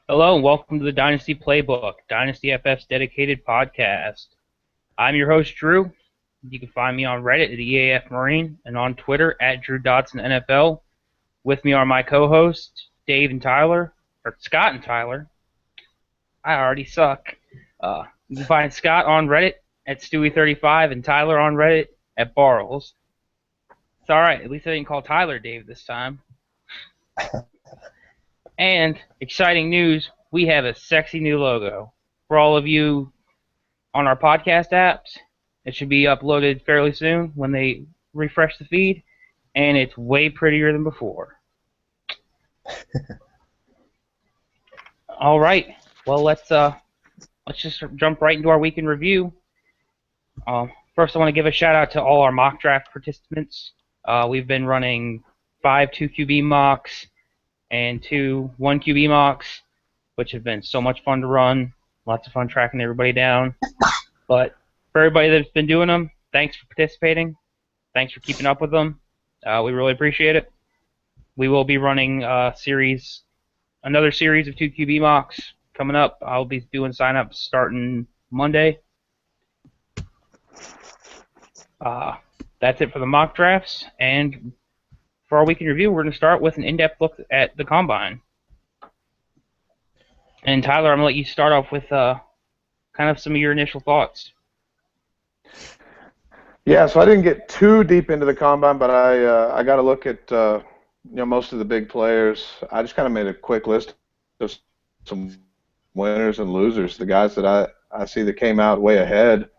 Hello and welcome to the Dynasty Playbook, Dynasty FF's dedicated podcast. I'm your host, Drew. You can find me on Reddit at EAF Marine and on Twitter at Drew Dotson NFL. With me are my co-hosts, Dave and Tyler, or Scott and Tyler. I already suck. You can find Scott on Reddit at Stewie35 and Tyler on Reddit at Barrels. It's alright, at least I didn't call Tyler Dave this time. And exciting news, we have a sexy new logo. For all of you on our podcast apps, it should be uploaded fairly soon when they refresh the feed, and it's way prettier than before. All right, well let's just jump right into our week in review. First, I want to give a shout out to all our mock draft participants. We've been running 5 2QB mocks and 2 1QB mocks, which have been so much fun to run. Lots of fun tracking everybody down. But for everybody that's been doing them, thanks for participating. Thanks for keeping up with them. We really appreciate it. We will be running another series of 2QB mocks coming up. I'll be doing sign-ups starting Monday. That's it for the mock drafts. And for our week in review, we're going to start with an in-depth look at the Combine. And Tyler, I'm going to let you start off with kind of some of your initial thoughts. Yeah, so I didn't get too deep into the Combine, but I got to look at most of the big players. I just kind of made a quick list of some winners and losers. The guys that I see that came out way ahead.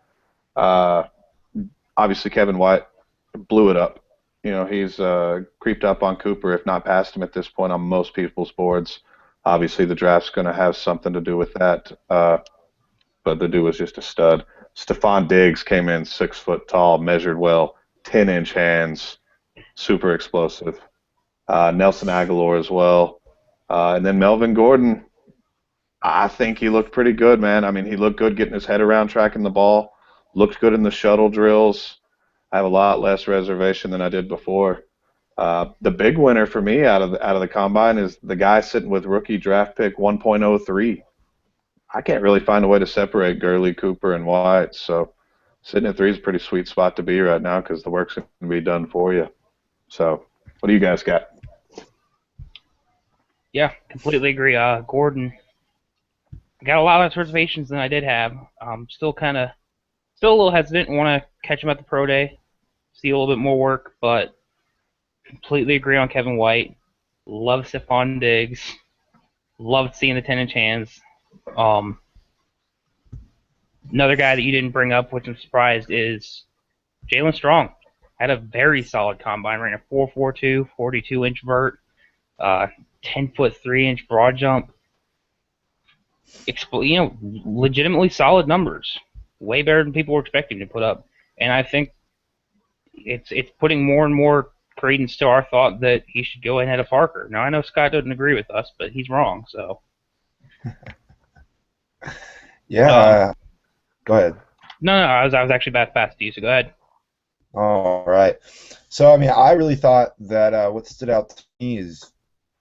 Obviously, Kevin White blew it up. He's creeped up on Cooper, if not past him at this point on most people's boards. Obviously, the draft's going to have something to do with that, but the dude was just a stud. Stephon Diggs came in 6 foot tall, measured well, 10-inch hands, super explosive. Nelson Aguilar as well. And then Melvin Gordon, I think he looked pretty good, man. I mean, he looked good getting his head around tracking the ball, looked good in the shuttle drills. I have a lot less reservation than I did before. The big winner for me out of the Combine is the guy sitting with rookie draft pick 1.03. I can't really find a way to separate Gurley, Cooper, and White. So sitting at 3 is a pretty sweet spot to be right now because the work's going to be done for you. So what do you guys got? Yeah, completely agree. Gordon, I got a lot less reservations than I did have. Still a little hesitant. Want to catch him at the pro day, see a little bit more work, but completely agree on Kevin White. Love Stephon Diggs. Loved seeing the 10-inch hands. Another guy that you didn't bring up, which I'm surprised, is Jalen Strong. Had a very solid combine, ran a 4.42, 42-inch vert, 10-foot 3-inch broad jump. Legitimately solid numbers. Way better than people were expecting to put up. And I think it's putting more and more credence to our thought that he should go ahead of Parker. Now, I know Scott doesn't agree with us, but he's wrong, so. Yeah, go ahead. No, I was actually about to pass to you, so go ahead. All right. So, I mean, I really thought that what stood out to me is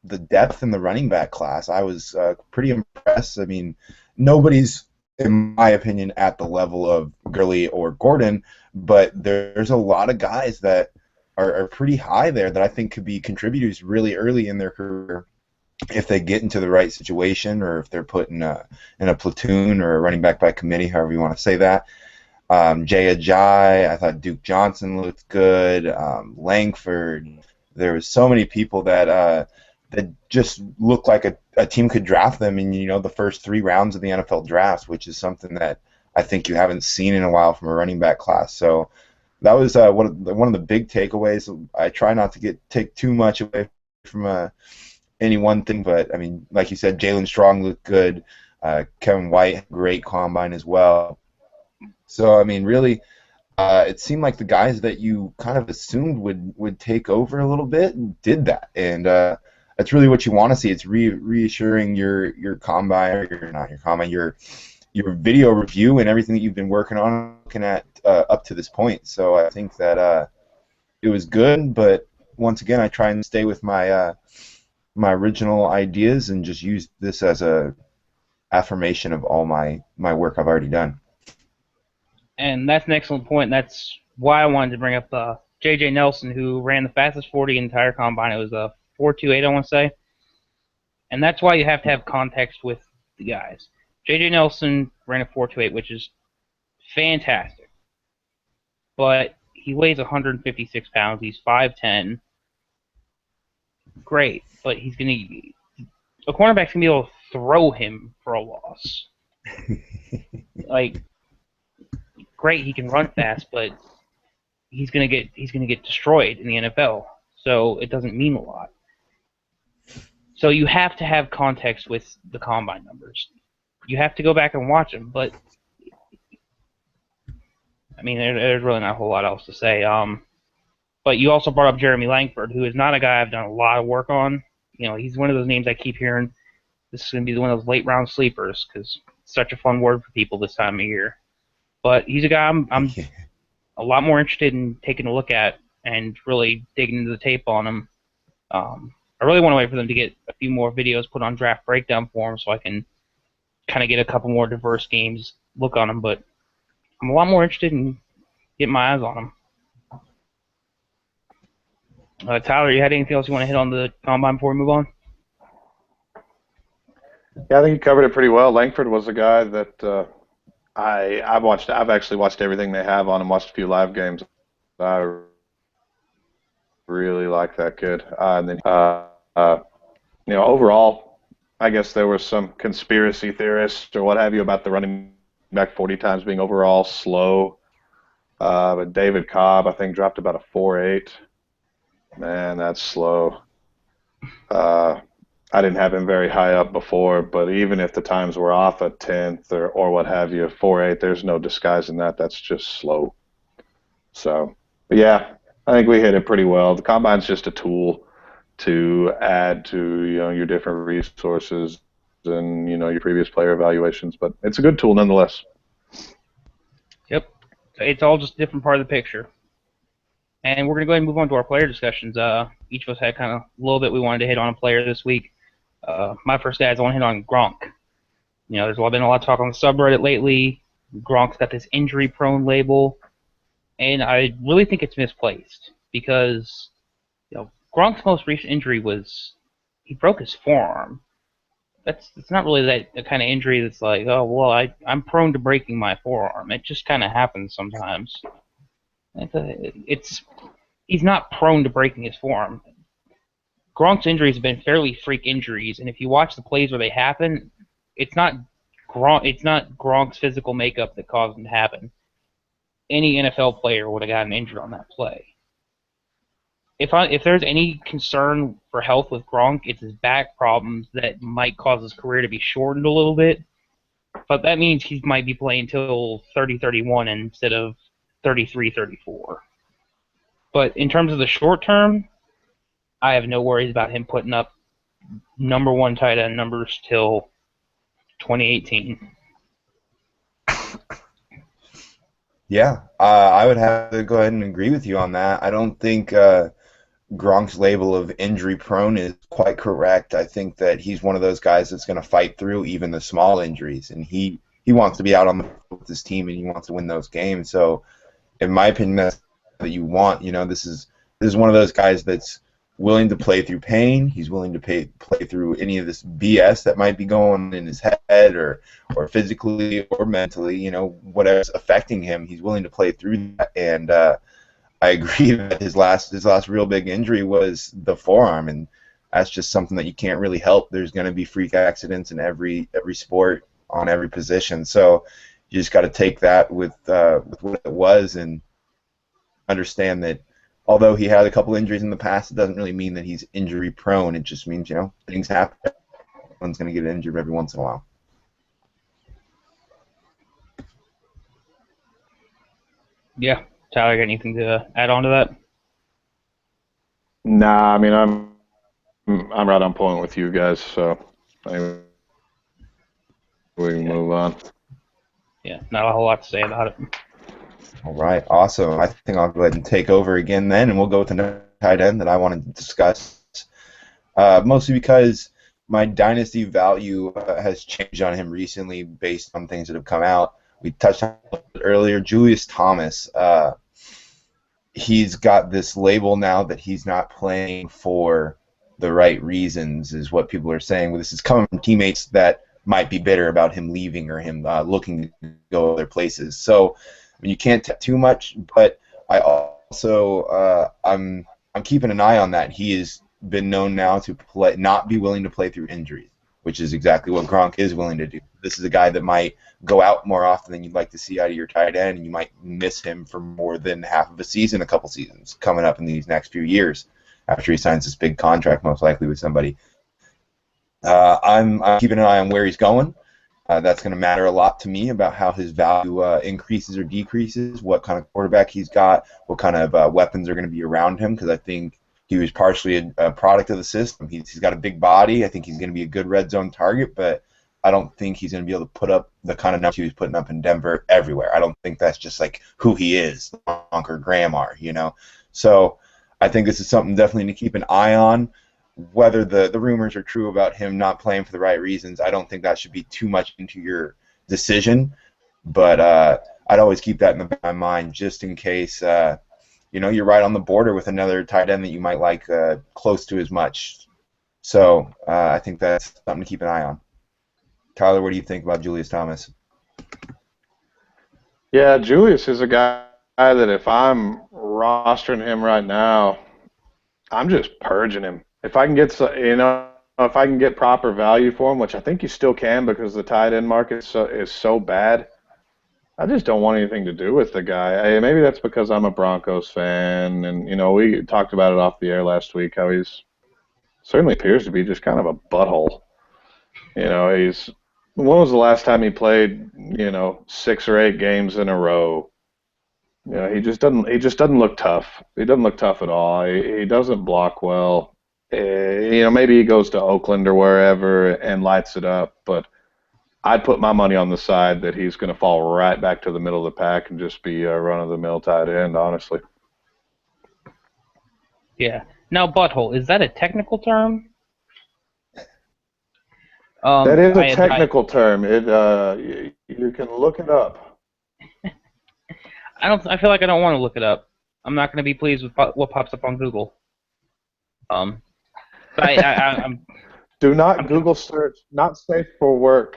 the depth in the running back class. I was pretty impressed. I mean, nobody's, in my opinion, at the level of Gurley or Gordon, but there's a lot of guys that are pretty high there that I think could be contributors really early in their career if they get into the right situation or if they're put in a platoon or a running back by committee, however you want to say that. Jay Ajayi, I thought Duke Johnson looked good. Langford. There was so many people that just looked like a team could draft them in the first 3 rounds of the NFL draft, which is something that I think you haven't seen in a while from a running back class. So that was one of the big takeaways. I try not to take too much away from any one thing, but I mean, like you said, Jalen Strong looked good. Kevin White, great combine as well. So I mean, really, it seemed like the guys that you kind of assumed would take over a little bit did that, and that's really what you want to see. It's reassuring your combine, or not your combine, your video review and everything that you've been working on, looking at up to this point. So I think that it was good, but once again, I try and stay with my my original ideas and just used this as a affirmation of all my work I've already done. And that's an excellent point. That's why I wanted to bring up J.J. Nelson, who ran the fastest 40 in the entire combine. It was a 4.28, I want to say. And that's why you have to have context with the guys. J.J. Nelson ran a 4.28, which is fantastic. But he weighs 156 pounds. He's 5'10". Great, but a cornerback's gonna be able to throw him for a loss. Like, great, he can run fast, but he's gonna get destroyed in the NFL. So it doesn't mean a lot. So you have to have context with the combine numbers. You have to go back and watch them, but I mean, there's really not a whole lot else to say. But you also brought up Jeremy Langford, who is not a guy I've done a lot of work on. You know, he's one of those names I keep hearing. This is going to be one of those late round sleepers because it's such a fun word for people this time of year. But he's a guy I'm a lot more interested in taking a look at and really digging into the tape on him. I really want to wait for them to get a few more videos put on Draft Breakdown for him so I can kind of get a couple more diverse games look on him. But I'm a lot more interested in getting my eyes on him. Tyler, you had anything else you want to hit on the combine before we move on? Yeah, I think you covered it pretty well. Langford was a guy that I've actually watched everything they have on him. Watched a few live games. I really like that kid. And then, overall, I guess there were some conspiracy theorists or what have you about the running back 40 times being overall slow. But David Cobb, I think, dropped about a 4.8. Man, that's slow. I didn't have him very high up before, but even if the times were off a tenth or what have you, 4.8, there's no disguising that. That's just slow. So, yeah, I think we hit it pretty well. The combine's just a tool to add to your different resources and your previous player evaluations, but it's a good tool nonetheless. Yep, it's all just a different part of the picture. And we're going to go ahead and move on to our player discussions. Each of us had kind of a little bit we wanted to hit on a player this week. My first guy is I want to hit on Gronk. There's been a lot of talk on the subreddit lately. Gronk's got this injury-prone label, and I really think it's misplaced because Gronk's most recent injury was he broke his forearm. It's not really the kind of injury that's like, oh, well, I'm prone to breaking my forearm. It just kind of happens sometimes. He's not prone to breaking his forearm. Gronk's injuries have been fairly freak injuries, and if you watch the plays where they happen, it's not Gronk's physical makeup that caused them to happen. Any NFL player would have gotten injured on that play. If there's any concern for health with Gronk, it's his back problems that might cause his career to be shortened a little bit. But that means he might be playing till 30-31 instead of 33-34. But in terms of the short term, I have no worries about him putting up number one tight end numbers till 2018. Yeah, I would have to go ahead and agree with you on that. I don't think Gronk's label of injury prone is quite correct. I think that he's one of those guys that's going to fight through even the small injuries, and he wants to be out on the field with his team and he wants to win those games. So, in my opinion, that's what you want. This is one of those guys that's willing to play through pain. He's willing to play through any of this BS that might be going in his head or physically or mentally, whatever's affecting him. He's willing to play through that. And I agree that his last real big injury was the forearm, and that's just something that you can't really help. There's going to be freak accidents in every sport on every position. So you just got to take that with what it was and understand that although he had a couple injuries in the past, it doesn't really mean that he's injury prone. It just means, things happen. Everyone's going to get injured every once in a while. Yeah. Tyler, got anything to add on to that? Nah, I mean, I'm right on point with you guys, so anyway, we can move on. Yeah, not a whole lot to say about it. All right, awesome. I think I'll go ahead and take over again then, and we'll go with the tight end that I wanted to discuss. mostly because my dynasty value has changed on him recently based on things that have come out. We touched on it earlier. Julius Thomas, he's got this label now that he's not playing for the right reasons, is what people are saying. This is coming from teammates that might be bitter about him leaving or him looking to go other places. So I mean, you can't tell too much, but I also I'm keeping an eye on that. He has been known now to not be willing to play through injuries, which is exactly what Gronk is willing to do. This is a guy that might go out more often than you'd like to see out of your tight end, and you might miss him for more than half of a season, a couple seasons coming up in these next few years after he signs this big contract, most likely with somebody. I'm keeping an eye on where he's going. That's going to matter a lot to me about how his value increases or decreases, what kind of quarterback he's got, what kind of weapons are going to be around him, because I think he was partially a product of the system. He's got a big body. I think he's going to be a good red zone target, but I don't think he's going to be able to put up the kind of numbers he was putting up in Denver everywhere. I don't think that's just like who he is, Gronk or Graham are, you know. So I think this is something definitely to keep an eye on. Whether the rumors are true about him not playing for the right reasons, I don't think that should be too much into your decision. But I'd always keep that in the back of my mind just in case you're right on the border with another tight end that you might like close to as much. So I think that's something to keep an eye on. Tyler, what do you think about Julius Thomas? Yeah, Julius is a guy that if I'm rostering him right now, I'm just purging him. If I can get if I can get proper value for him, which I think you still can because the tight end market is so bad, I just don't want anything to do with the guy. Maybe that's because I'm a Broncos fan, and we talked about it off the air last week how he's certainly appears to be just kind of a butthole. When was the last time he played 6 or 8 games in a row? He just doesn't look tough. He doesn't look tough at all. He doesn't block well. Maybe he goes to Oakland or wherever and lights it up, but I'd put my money on the side that he's going to fall right back to the middle of the pack and just be a run-of-the-mill tight end, honestly. Yeah. Now, butthole, is that a technical term? That is a technical term. You can look it up. I feel like I don't want to look it up. I'm not going to be pleased with what pops up on Google. But I'm Do not Google search. Not safe for work.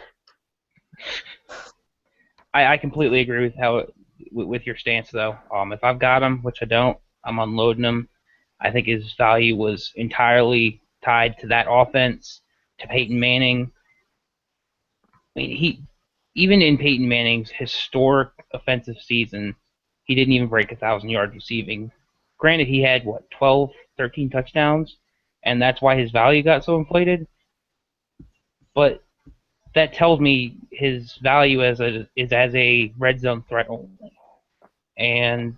I completely agree with your stance though. If I've got him, which I don't, I'm unloading him. I think his value was entirely tied to that offense, to Peyton Manning. I mean, even in Peyton Manning's historic offensive season, he didn't even break 1,000 yards receiving. Granted, he had 12, 13 touchdowns, and that's why his value got so inflated. But that tells me his value is as a red zone threat only. And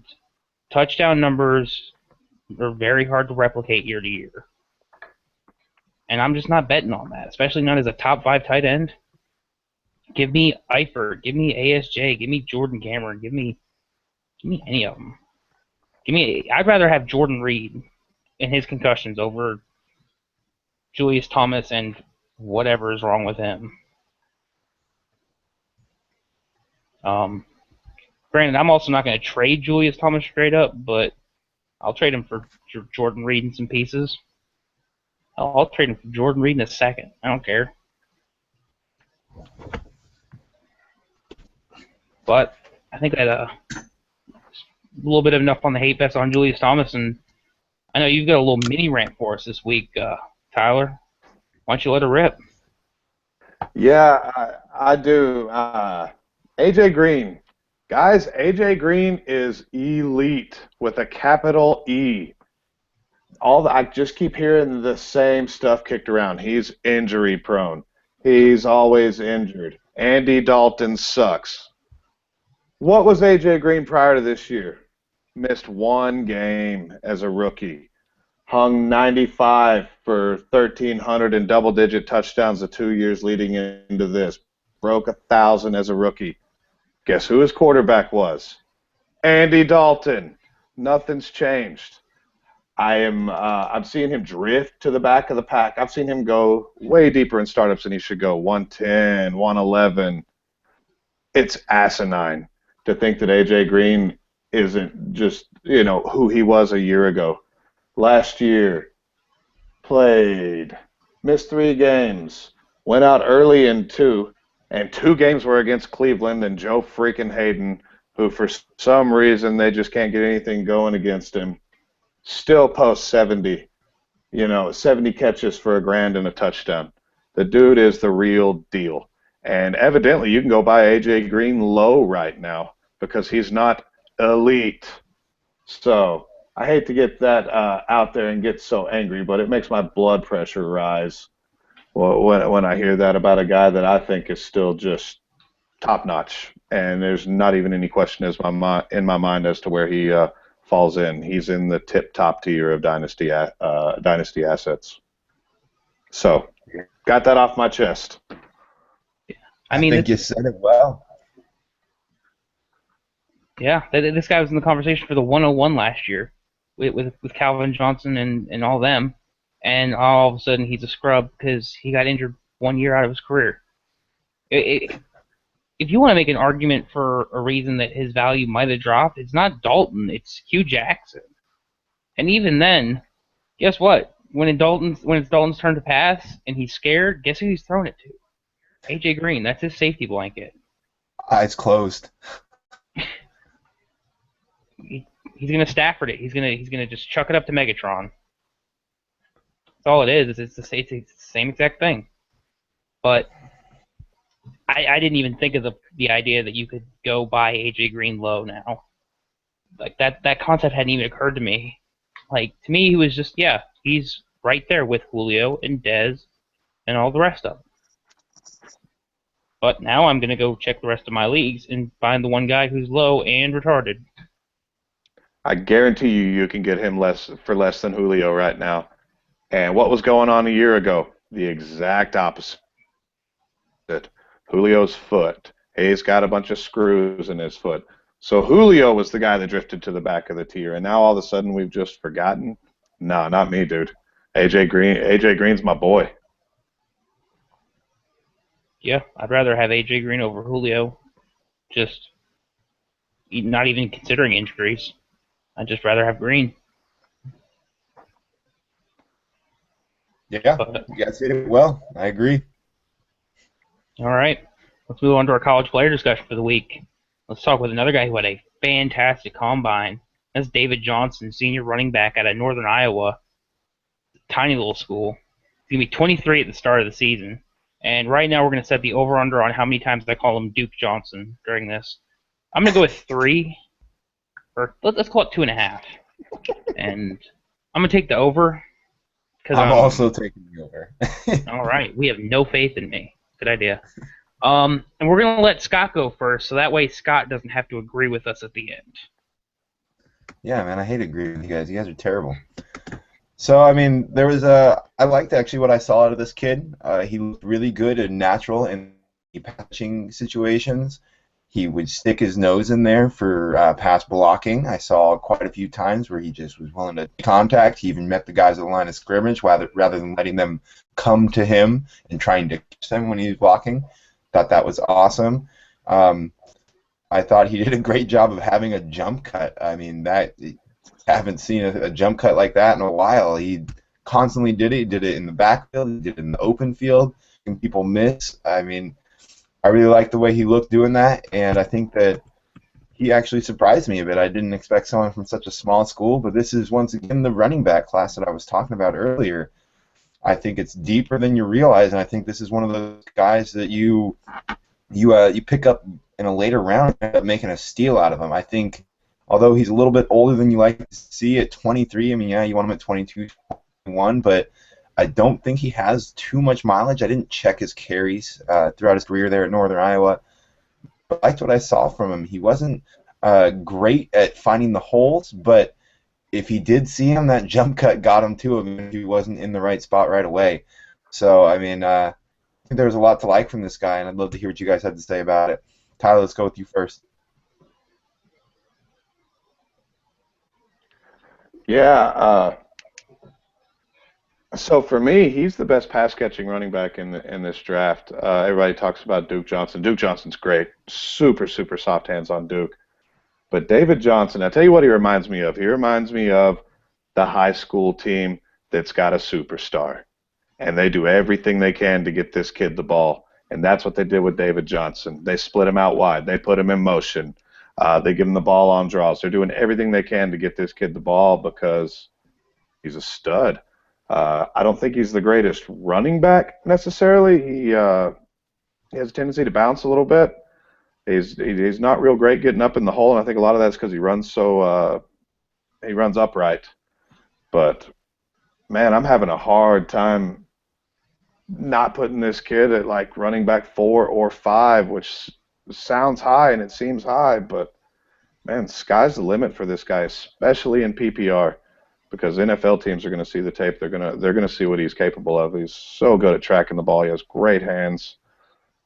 touchdown numbers are very hard to replicate year to year. And I'm just not betting on that, especially not as a top 5 tight end. Give me Eifert, give me ASJ, give me Jordan Cameron, give me any of them. I'd rather have Jordan Reed and his concussions over Julius Thomas and whatever is wrong with him. Granted, I'm also not going to trade Julius Thomas straight up, but I'll trade him for Jordan Reed in some pieces. I'll trade him for Jordan Reed in a second. I don't care. But I think that a little bit of enough on the hate fest on Julius Thomas, and I know you've got a little mini rant for us this week, Tyler. Why don't you let her rip? Yeah, I do. AJ Green. Guys, AJ Green is elite with a capital E. I just keep hearing the same stuff kicked around. He's injury prone. He's always injured. Andy Dalton sucks. What was AJ Green prior to this year? Missed 1 game as a rookie. Hung 95 for 1,300 and double-digit touchdowns the 2 years leading into this. Broke 1,000 as a rookie. Guess who his quarterback was? Andy Dalton. Nothing's changed. I'm seeing him drift to the back of the pack. I've seen him go way deeper in startups than he should go. 110, 111. It's asinine to think that AJ Green isn't just, who he was a year ago. Last year, played, missed 3 games, went out early in 2, and 2 games were against Cleveland and Joe freaking Hayden, who for some reason they just can't get anything going against him. Still posts 70, 70 catches for a grand and a touchdown. The dude is the real deal. And evidently you can go buy AJ Green low right now because he's not elite. So I hate to get that out there and get so angry, but it makes my blood pressure rise when I hear that about a guy that I think is still just top notch. And there's not even any question in my mind as to where he falls in. He's in the top tier of dynasty assets. So, got that off my chest. I mean, think you said it well. Yeah, this guy was in the conversation for the 101 last year with Calvin Johnson and all them, and all of a sudden he's a scrub because he got injured 1 year out of his career. If you want to make an argument for a reason that his value might have dropped, it's not Dalton, it's Hugh Jackson. And even then, guess what? When it's Dalton's turn to pass and he's scared, guess who he's throwing it to? AJ Green. That's his safety blanket. Eyes closed. He's gonna Stafford it. He's gonna just chuck it up to Megatron. That's all it is. It's the same exact thing. But I didn't even think of the idea that you could go buy AJ Green low now. Like that concept hadn't even occurred to me. Like to me, he was just he's right there with Julio and Dez and all the rest of them. But now I'm gonna go check the rest of my leagues and find the one guy who's low and retarded. I guarantee you can get him for less than Julio right now. And what was going on a year ago? The exact opposite. Julio's foot. He's got a bunch of screws in his foot. So Julio was the guy that drifted to the back of the tier, and now all of a sudden we've just forgotten? No, not me, dude. AJ Green's my boy. Yeah, I'd rather have AJ Green over Julio. Just not even considering injuries. I'd just rather have Green. Yeah, you guys did it well. I agree. All right, let's move on to our college player discussion for the week. Let's talk with another guy who had a fantastic combine. That's David Johnson, senior running back out of Northern Iowa. Tiny little school. He's going to be 23 at the start of the season. And right now we're going to set the over-under on how many times I call him Duke Johnson during this. I'm going to go with 3. Or let's call it 2.5. And I'm going to take the over. I'm also taking the over. All right. We have no faith in me. Good idea. And we're going to let Scott go first, so that way Scott doesn't have to agree with us at the end. Yeah, man, I hate agreeing with you guys. You guys are terrible. So, I mean, I liked actually what I saw out of this kid. He looked really good and natural in patching situations. He would stick his nose in there for pass blocking. I saw quite a few times where he just was willing to contact. He even met the guys at the line of scrimmage rather than letting them come to him and trying to catch them when he was blocking. Thought that was awesome. I thought he did a great job of having a jump cut. I mean, I haven't seen a jump cut like that in a while. He constantly did it. He did it in the backfield. He did it in the open field. And people miss. I mean, I really liked the way he looked doing that, and I think that he actually surprised me a bit. I didn't expect someone from such a small school, but this is once again the running back class that I was talking about earlier. I think it's deeper than you realize, and I think this is one of those guys that you pick up in a later round and end up making a steal out of him. I think, although he's a little bit older than you like to see at 23, I mean, yeah, you want him at 22, 21, but I don't think he has too much mileage. I didn't check his carries throughout his career there at Northern Iowa. But I liked what I saw from him. He wasn't great at finding the holes, but if he did see him, that jump cut got him to him if he wasn't in the right spot right away. So, I mean, I think there was a lot to like from this guy, and I'd love to hear what you guys had to say about it. Tyler, let's go with you first. Yeah, So for me, he's the best pass catching running back in this draft. Everybody talks about Duke Johnson. Duke Johnson's great, super super soft hands on Duke. But David Johnson, I tell you what, he reminds me of. He reminds me of the high school team that's got a superstar, and they do everything they can to get this kid the ball. And that's what they did with David Johnson. They split him out wide. They put him in motion. They give him the ball on draws. They're doing everything they can to get this kid the ball because he's a stud. I don't think he's the greatest running back necessarily. He has a tendency to bounce a little bit. He's not real great getting up in the hole, and I think a lot of that's because he runs upright. But man, I'm having a hard time not putting this kid at like running back 4 or 5, which sounds high and it seems high, but man, sky's the limit for this guy, especially in PPR, because NFL teams are going to see the tape. They're gonna see what he's capable of. He's so good at tracking the ball. He has great hands.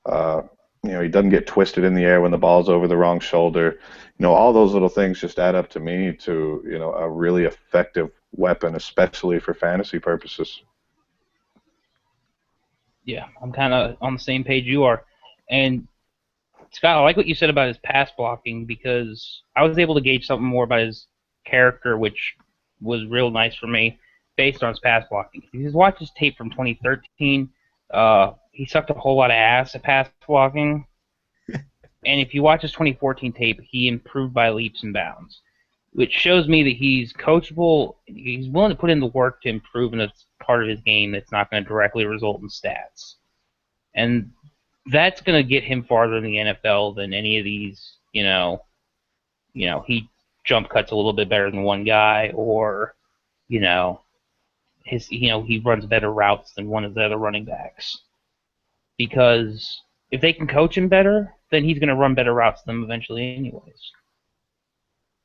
He doesn't get twisted in the air when the ball's over the wrong shoulder. All those little things just add up to me to a really effective weapon, especially for fantasy purposes. Yeah, I'm kind of on the same page you are. And Scott, I like what you said about his pass blocking because I was able to gauge something more about his character, which was real nice for me based on his pass blocking. If you just watch his tape from 2013, he sucked a whole lot of ass at pass blocking. And if you watch his 2014 tape, he improved by leaps and bounds, which shows me that he's coachable. He's willing to put in the work to improve, and it's part of his game that's not going to directly result in stats. And that's going to get him farther in the NFL than any of these, he jump cuts a little bit better than one guy, or, he runs better routes than one of the other running backs. Because if they can coach him better, then he's going to run better routes than them eventually anyways.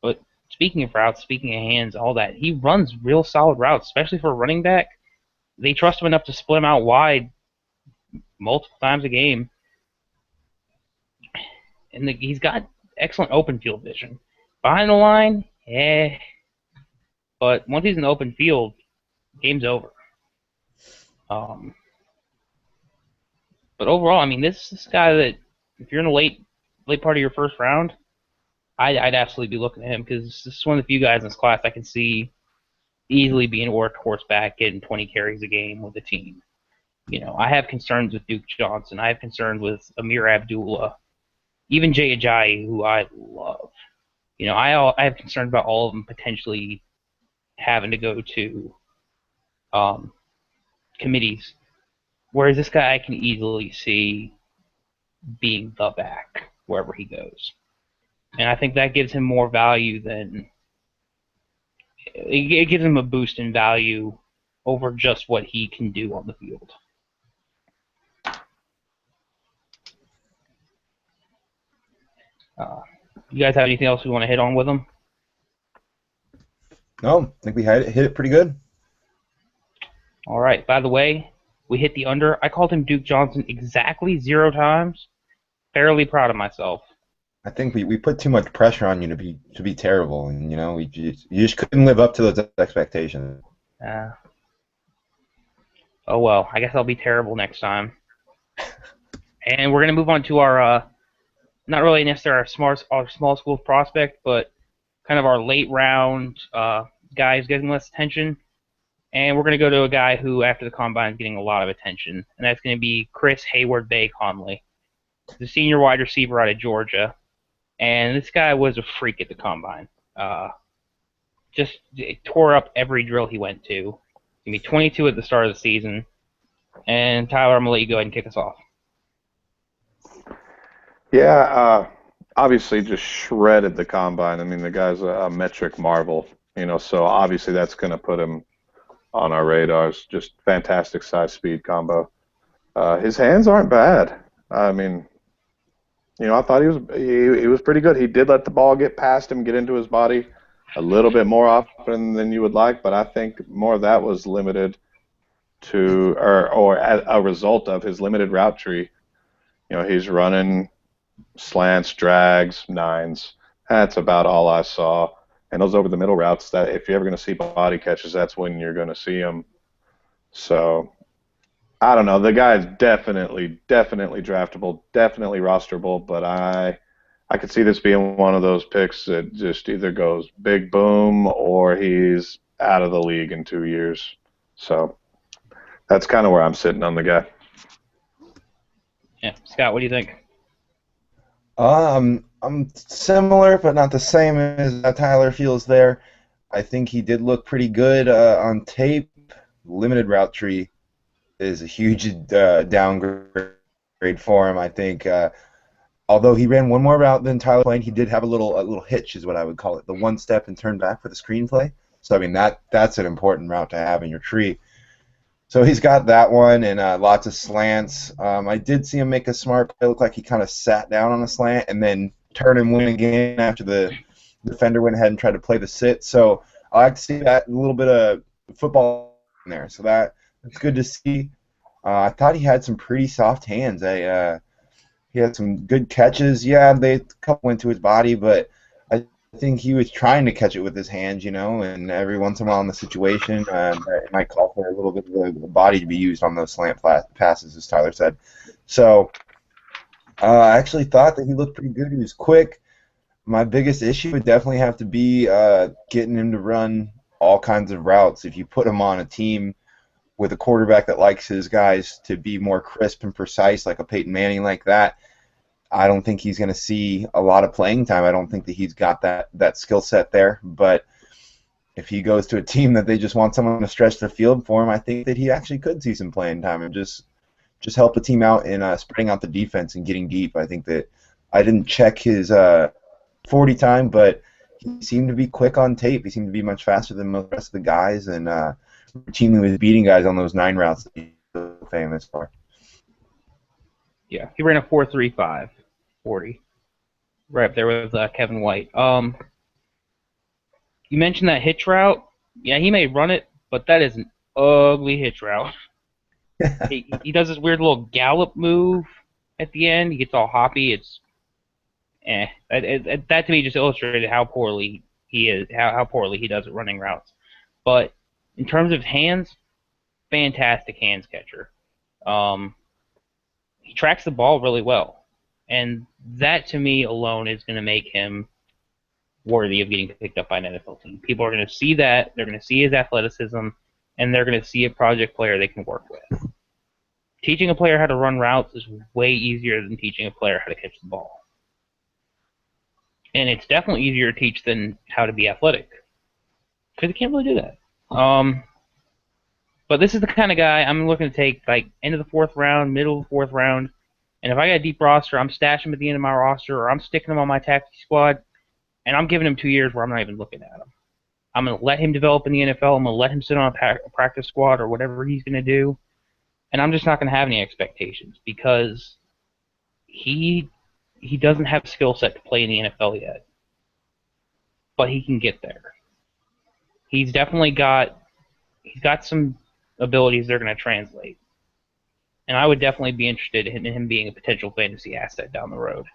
But speaking of routes, speaking of hands, all that, he runs real solid routes, especially for a running back. They trust him enough to split him out wide multiple times a game. And he's got excellent open field vision. Behind the line, but once he's in the open field, game's over. But overall, I mean, this guy that if you're in the late part of your first round, I'd absolutely be looking at him because this is one of the few guys in this class I can see easily being a workhorse back, getting 20 carries a game with the team. I have concerns with Duke Johnson. I have concerns with Amir Abdullah, even Jay Ajayi, who I love. I have concerns about all of them potentially having to go to committees, whereas this guy I can easily see being the back wherever he goes. And I think that gives him more value than it gives him a boost in value over just what he can do on the field. You guys have anything else we want to hit on with him? No, I think we hit it pretty good. All right. By the way, we hit the under. I called him Duke Johnson exactly 0 times. Fairly proud of myself. I think we put too much pressure on you to be terrible, and you just couldn't live up to those expectations. Oh well, I guess I'll be terrible next time. And we're gonna move on to our not really necessarily our small school prospect, but kind of our late round guys getting less attention. And we're gonna go to a guy who after the combine is getting a lot of attention, and that's gonna be Chris Hayward Bay Conley, the senior wide receiver out of Georgia. And this guy was a freak at the combine. Just tore up every drill he went to. He's going to be 22 at the start of the season. And Tyler, I'm going to let you go ahead and kick us off. Yeah, obviously just shredded the combine. I mean, the guy's a metric marvel, so obviously that's going to put him on our radars. Just fantastic size-speed combo. His hands aren't bad. I mean, I thought he was pretty good. He did let the ball get past him, get into his body a little bit more often than you would like, but I think more of that was limited to or a result of his limited route tree. He's running slants, drags, nines. That's about all I saw. And those over the middle routes, that if you're ever going to see body catches, that's when you're going to see them. So I don't know. The guy's definitely draftable, definitely rosterable, but I could see this being one of those picks that just either goes big boom or he's out of the league in 2 years. So that's kind of where I'm sitting on the guy. Yeah, Scott, what do you think? I'm similar, but not the same as Tyler feels there. I think he did look pretty good on tape. Limited route tree is a huge downgrade for him. I think, although he ran one more route than Tyler Payne, he did have a little hitch, is what I would call it, the one step and turn back for the screenplay. So I mean that's an important route to have in your tree. So he's got that one and lots of slants. I did see him make a smart play. It looked like he kind of sat down on a slant and then turn and win again after the defender went ahead and tried to play the sit. So I like to see that, a little bit of football in there. So that's good to see. I thought he had some pretty soft hands. He had some good catches. Yeah, they a couple went to his body, but I think he was trying to catch it with his hands, and every once in a while in the situation, it might call for a little bit of the body to be used on those slant passes, as Tyler said. So I actually thought that he looked pretty good. He was quick. My biggest issue would definitely have to be getting him to run all kinds of routes. If you put him on a team with a quarterback that likes his guys to be more crisp and precise, like a Peyton Manning like that, I don't think he's going to see a lot of playing time. I don't think that he's got that skill set there. But if he goes to a team that they just want someone to stretch the field for him, I think that he actually could see some playing time and just help a team out in spreading out the defense and getting deep. I think that I didn't check his 40 time, but he seemed to be quick on tape. He seemed to be much faster than most of the rest of the guys, and routinely was beating guys on those 9 routes that he's so famous for. Yeah, he ran a 4.35 40, right up there with Kevin White. You mentioned that hitch route. Yeah, he may run it, but that is an ugly hitch route. He does this weird little gallop move at the end. He gets all hoppy. It's that to me just illustrated how poorly he is, how poorly he does at running routes. But in terms of hands, fantastic hands catcher. He tracks the ball really well, and that to me alone is going to make him worthy of getting picked up by an NFL team. People are going to see that, they're going to see his athleticism, and they're going to see a project player they can work with. Teaching a player how to run routes is way easier than teaching a player how to catch the ball. And it's definitely easier to teach than how to be athletic, because you can't really do that. But this is the kind of guy I'm looking to take, like, end of the 4th round, middle of the 4th round, and if I got a deep roster, I'm stashing him at the end of my roster, or I'm sticking him on my taxi squad, and I'm giving him 2 years where I'm not even looking at him. I'm going to let him develop in the NFL. I'm going to let him sit on a practice squad or whatever he's going to do, and I'm just not going to have any expectations because he doesn't have a skill set to play in the NFL yet, but he can get there. He's got some abilities that are going to translate, and I would definitely be interested in him being a potential fantasy asset down the road.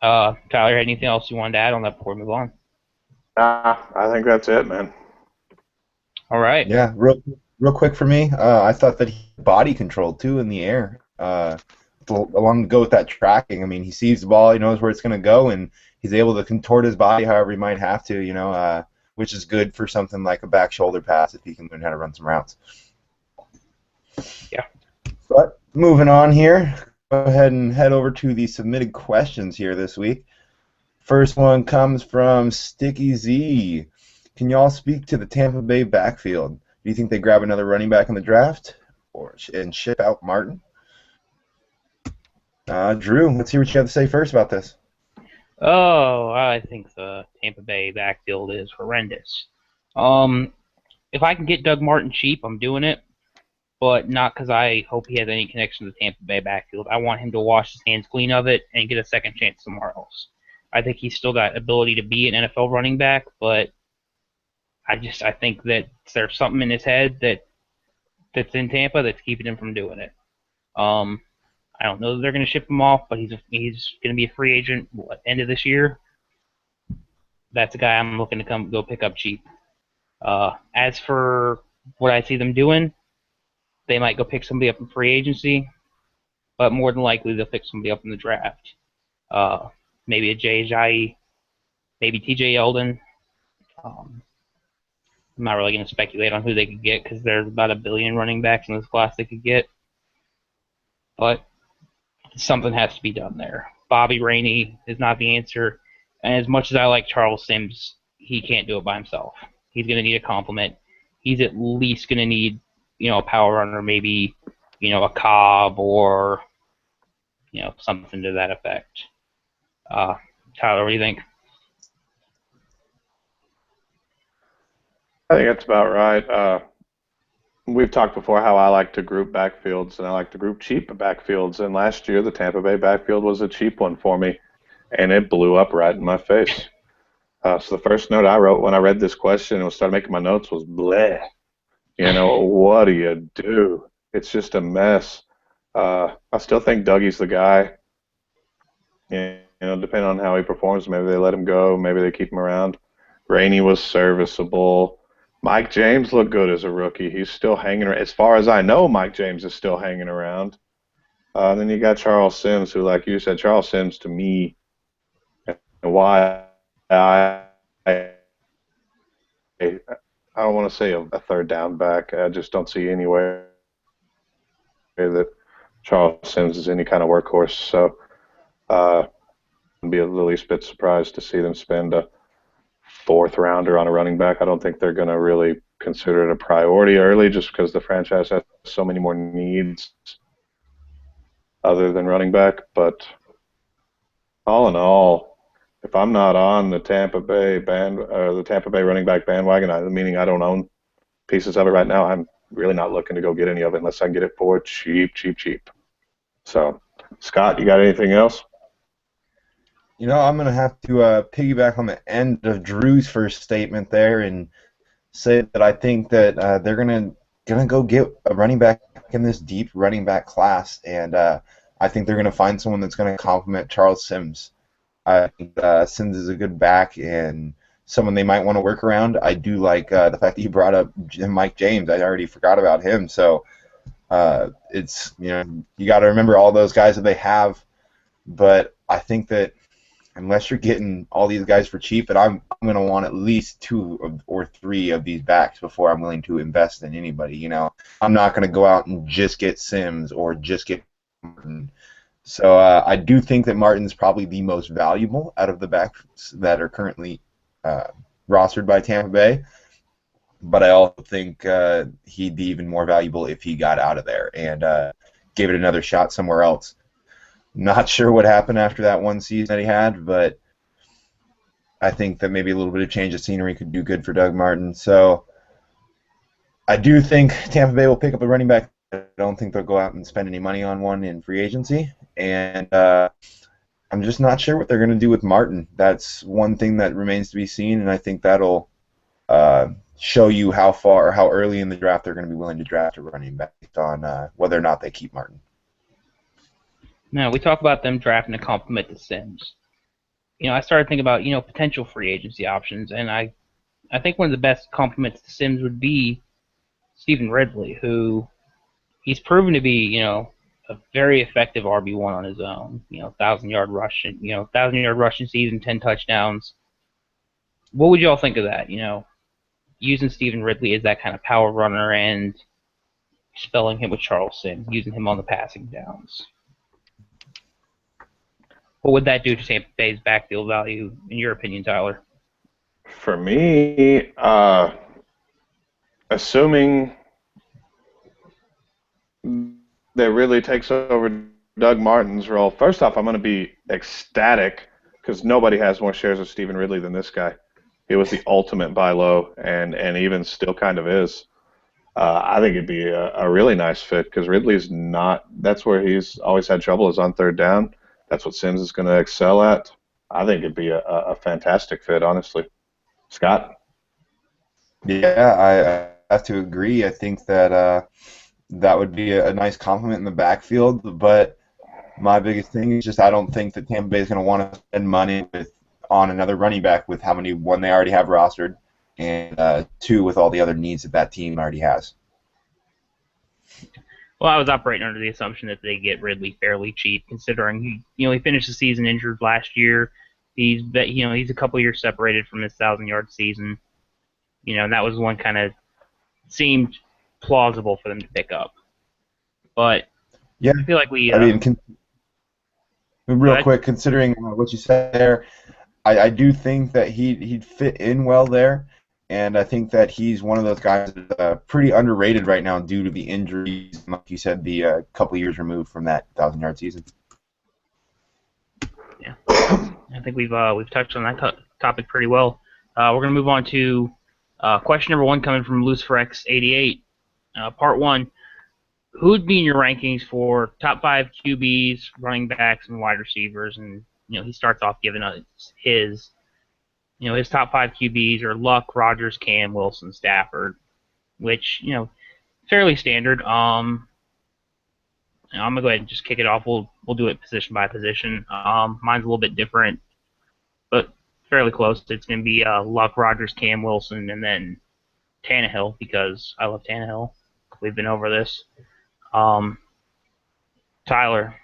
Tyler, anything else you wanted to add on that before we move on? I think that's it, man. All right. Yeah, real quick for me. I thought that he body controlled too in the air. Along to go with that tracking. I mean, he sees the ball, he knows where it's going to go, and he's able to contort his body however he might have to. Which is good for something like a back shoulder pass if he can learn how to run some routes. Yeah. But moving on here, go ahead and head over to the submitted questions here this week. First one comes from Sticky Z. Can y'all speak to the Tampa Bay backfield? Do you think they grab another running back in the draft and ship out Martin? Drew, let's hear what you have to say first about this. Oh, I think the Tampa Bay backfield is horrendous. If I can get Doug Martin cheap, I'm doing it, but not because I hope he has any connection to the Tampa Bay backfield. I want him to wash his hands clean of it and get a second chance somewhere else. I think he's still got ability to be an NFL running back, but I think that there's something in his head that's in Tampa that's keeping him from doing it. I don't know that they're going to ship him off, but he's going to be a free agent end of this year. That's a guy I'm looking to go pick up cheap. As for what I see them doing, they might go pick somebody up in free agency, but more than likely they'll pick somebody up in the draft. Uh, Maybe a Jay Ajayi, maybe TJ Yeldon. Um, I'm not really going to speculate on who they could get because there's about 1 billion running backs in this class they could get. But something has to be done there. Bobby Rainey is not the answer. And as much as I like Charles Sims, he can't do it by himself. He's going to need a complement. He's at least going to need, a power runner, maybe, a Cobb or, something to that effect. Tyler, what do you think? I think that's about right. We've talked before how I like to group backfields, and I like to group cheap backfields. And last year, the Tampa Bay backfield was a cheap one for me, and it blew up right in my face. So the first note I wrote when I read this question and started making my notes was bleh. What do you do? It's just a mess. I still think Dougie's the guy. Depending on how he performs, maybe they let him go, maybe they keep him around. Rainey was serviceable. Mike James looked good as a rookie. He's still hanging around. As far as I know, Mike James is still hanging around. Then you got Charles Sims, who, like you said, Charles Sims to me, and why I don't want to say a third down back. I just don't see anywhere that Charles Sims is any kind of workhorse. So I'd be the least bit surprised to see them spend a fourth rounder on a running back. I don't think they're going to really consider it a priority early just because the franchise has so many more needs other than running back. But all in all, if I'm not on the Tampa Bay running back bandwagon, meaning I don't own pieces of it right now, I'm really not looking to go get any of it unless I can get it for cheap. So, Scott, you got anything else? I'm going to have to piggyback on the end of Drew's first statement there and say that I think that they're going to go get a running back in this deep running back class, and I think they're going to find someone that's going to complement Charles Sims. I think Sims is a good back and someone they might want to work around. I do like the fact that you brought up Mike James. I already forgot about him, so it's you got to remember all those guys that they have, but I think that unless you're getting all these guys for cheap, and I'm going to want at least 2 or 3 of these backs before I'm willing to invest in anybody. I'm not going to go out and just get Sims or just get Martin. So I do think that Martin's probably the most valuable out of the backs that are currently rostered by Tampa Bay. But I also think he'd be even more valuable if he got out of there and gave it another shot somewhere else. Not sure what happened after that one season that he had, but I think that maybe a little bit of change of scenery could do good for Doug Martin. So I do think Tampa Bay will pick up a running back. I don't think they'll go out and spend any money on one in free agency. And I'm just not sure what they're going to do with Martin. That's one thing that remains to be seen, and I think that'll show you how far or how early in the draft they're going to be willing to draft a running back based on whether or not they keep Martin. Now, we talk about them drafting a complement to Sims. I started thinking about, potential free agency options, and I think one of the best complements to Sims would be Stephen Ridley, who he's proven to be, a very effective RB1 on his own. 1,000-yard rushing, 1,000-yard rushing season, 10 touchdowns. What would you all think of that? Using Stephen Ridley as that kind of power runner and spelling him with Charles Sims, using him on the passing downs. What would that do to Tampa Bay's backfield value, in your opinion, Tyler? For me, assuming that really takes over Doug Martin's role, first off, I'm going to be ecstatic because nobody has more shares of Stephen Ridley than this guy. He was the ultimate buy low and even still kind of is. I think it'd be a really nice fit because Ridley's not – that's where he's always had trouble is on third down. That's what Sims is going to excel at. I think it'd be a fantastic fit, honestly. Scott? Yeah, I have to agree. I think that that would be a nice compliment in the backfield, but my biggest thing is just I don't think that Tampa Bay is going to want to spend money on another running back with how many one they already have rostered. and 2 with all the other needs that that team already has. Well, I was operating under the assumption that they get Ridley fairly cheap, considering he finished the season injured last year. He's a couple years separated from his 1,000-yard season. And that was one kind of seemed plausible for them to pick up. But Yeah, I feel like we. I mean, real quick, considering what you said there, I do think that he'd fit in well there, and I think that he's one of those guys that's pretty underrated right now due to the injuries, like you said, the couple years removed from that 1,000-yard season. Yeah, I think we've touched on that topic pretty well. We're gonna move on to question number 1 coming from LooseForX88, part 1. Who would be in your rankings for top 5 QBs, running backs, and wide receivers? And he starts off giving us his top 5 QBs are Luck, Rodgers, Cam, Wilson, Stafford, which fairly standard. I'm gonna go ahead and just kick it off. We'll do it position by position. Mine's a little bit different, but fairly close. It's gonna be Luck, Rodgers, Cam, Wilson, and then Tannehill, because I love Tannehill. We've been over this. Tyler,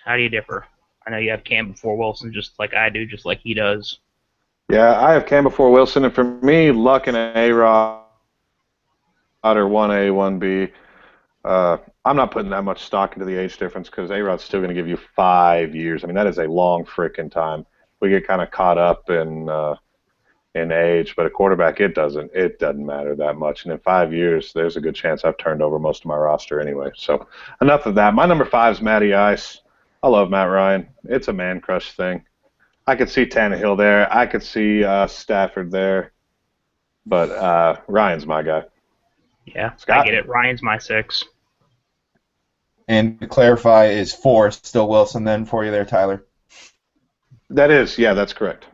how do you differ? I know you have Cam before Wilson, just like I do, just like he does. Yeah, I have Cam before Wilson, and for me, Luck and A-Rod are 1A, 1B. I'm not putting that much stock into the age difference because A-Rod's still going to give you 5 years. I mean, that is a long frickin' time. We get kind of caught up in age, but a quarterback, it doesn't matter that much. And in 5 years, there's a good chance I've turned over most of my roster anyway. So enough of that. My number 5 is Matty Ice. I love Matt Ryan. It's a man crush thing. I could see Tannehill there. I could see Stafford there. But Ryan's my guy. Yeah, Scott? I get it. Ryan's my 6. And to clarify, is 4 still Wilson then for you there, Tyler? That is, yeah, that's correct.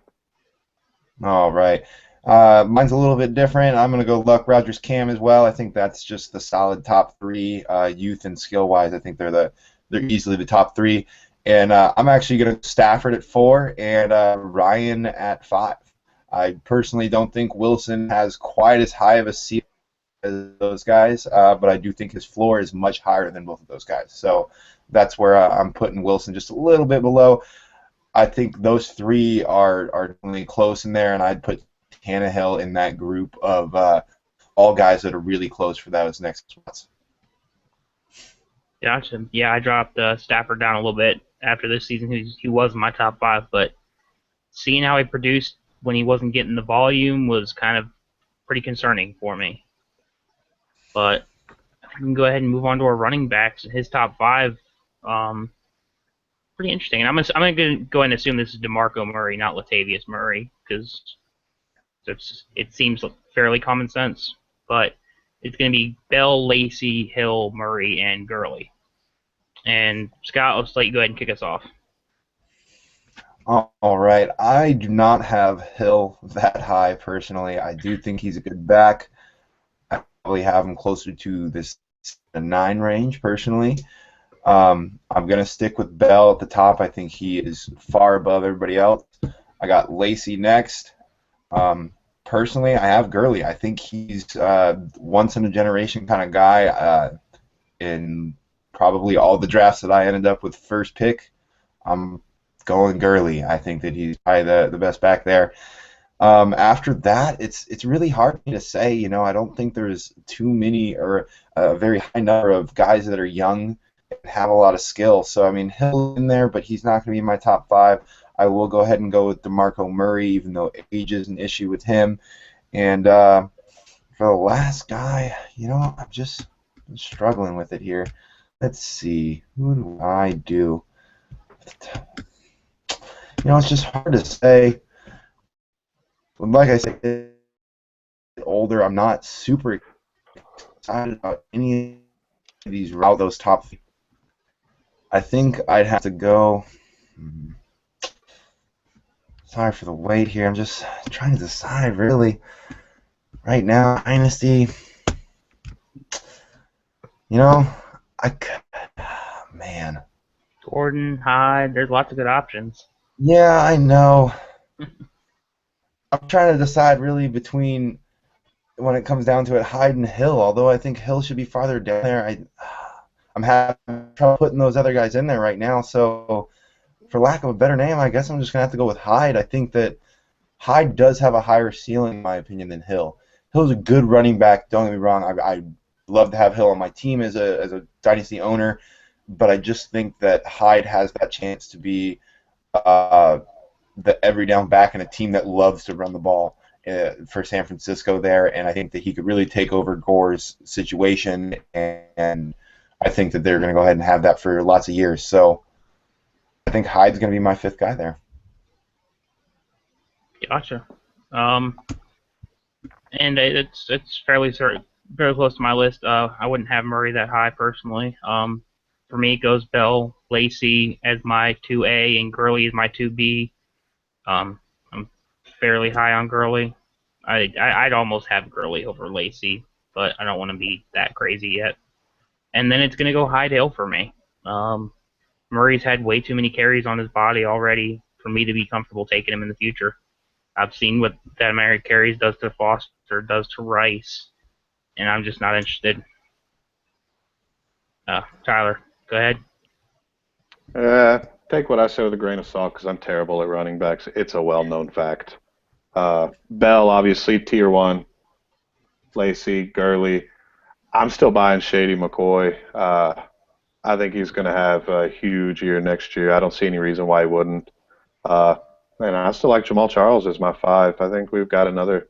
All right. Mine's a little bit different. I'm going to go Luck, Rodgers, Cam as well. I think that's just the solid top 3, youth and skill-wise. I think they're easily the top 3. And I'm actually going to Stafford at 4 and Ryan at 5. I personally don't think Wilson has quite as high of a ceiling as those guys, but I do think his floor is much higher than both of those guys. So that's where I'm putting Wilson just a little bit below. I think those 3 are really close in there, and I'd put Tannehill in that group of all guys that are really close for those next spots. Gotcha. Yeah, I dropped Stafford down a little bit after this season. He was in my top 5, but seeing how he produced when he wasn't getting the volume was kind of pretty concerning for me. But we can go ahead and move on to our running backs. His top 5, pretty interesting. And I'm going to go ahead and assume this is DeMarco Murray, not Latavius Murray, because it seems fairly common sense. But it's going to be Bell, Lacey, Hill, Murray, and Gurley. And Scott, let's let you go ahead and kick us off. All right. I do not have Hill that high personally. I do think he's a good back. I probably have him closer to this 9 range personally. I'm going to stick with Bell at the top. I think he is far above everybody else. I got Lacey next. Personally, I have Gurley. I think he's once-in-a-generation kind of guy. In probably all the drafts that I ended up with first pick, I'm going Gurley. I think that he's probably the best back there. After that, it's really hard for me to say. I don't think there's too many or a very high number of guys that are young and have a lot of skill. So, I mean, Hill's in there, but he's not going to be in my top 5. I will go ahead and go with DeMarco Murray, even though age is an issue with him. And for the last guy, I'm just struggling with it here. Let's see. Who do I do? It's just hard to say. Like I said, older, I'm not super excited about any of these those top 3. I think I'd have to go. Sorry for the wait here. I'm just trying to decide, really. Right now, Dynasty. Man. Gordon, Hyde, there's lots of good options. Yeah, I know. I'm trying to decide really between when it comes down to it, Hyde and Hill. Although I think Hill should be farther down there, I'm having trouble putting those other guys in there right now. So, for lack of a better name, I guess I'm just gonna have to go with Hyde. I think that Hyde does have a higher ceiling, in my opinion, than Hill. Hill's a good running back. Don't get me wrong. I love to have Hill on my team as a dynasty owner, but I just think that Hyde has that chance to be uh, the every down back in a team that loves to run the ball for San Francisco there, and I think that he could really take over Gore's situation, and I think that they're going to go ahead and have that for lots of years. So I think Hyde's going to be my fifth guy there. Gotcha. Um, and it's very close to my list. I wouldn't have Murray that high personally. For me, it goes Bell, Lacey as my 2A, and Gurley as my 2B. I'm fairly high on Gurley. I'd almost have Gurley over Lacey, but I don't want to be that crazy yet. And then it's going to go Hyde Hill for me. Murray's had way too many carries on his body already for me to be comfortable taking him in the future. I've seen what that amount of carries does to Foster, does to Rice, and I'm just not interested. Tyler, go ahead. Take what I say with a grain of salt because I'm terrible at running backs. It's a well-known fact. Bell, obviously, tier 1. Lacey, Gurley. I'm still buying Shady McCoy. I think he's going to have a huge year next year. I don't see any reason why he wouldn't. And I still like Jamal Charles as my 5. I think we've got another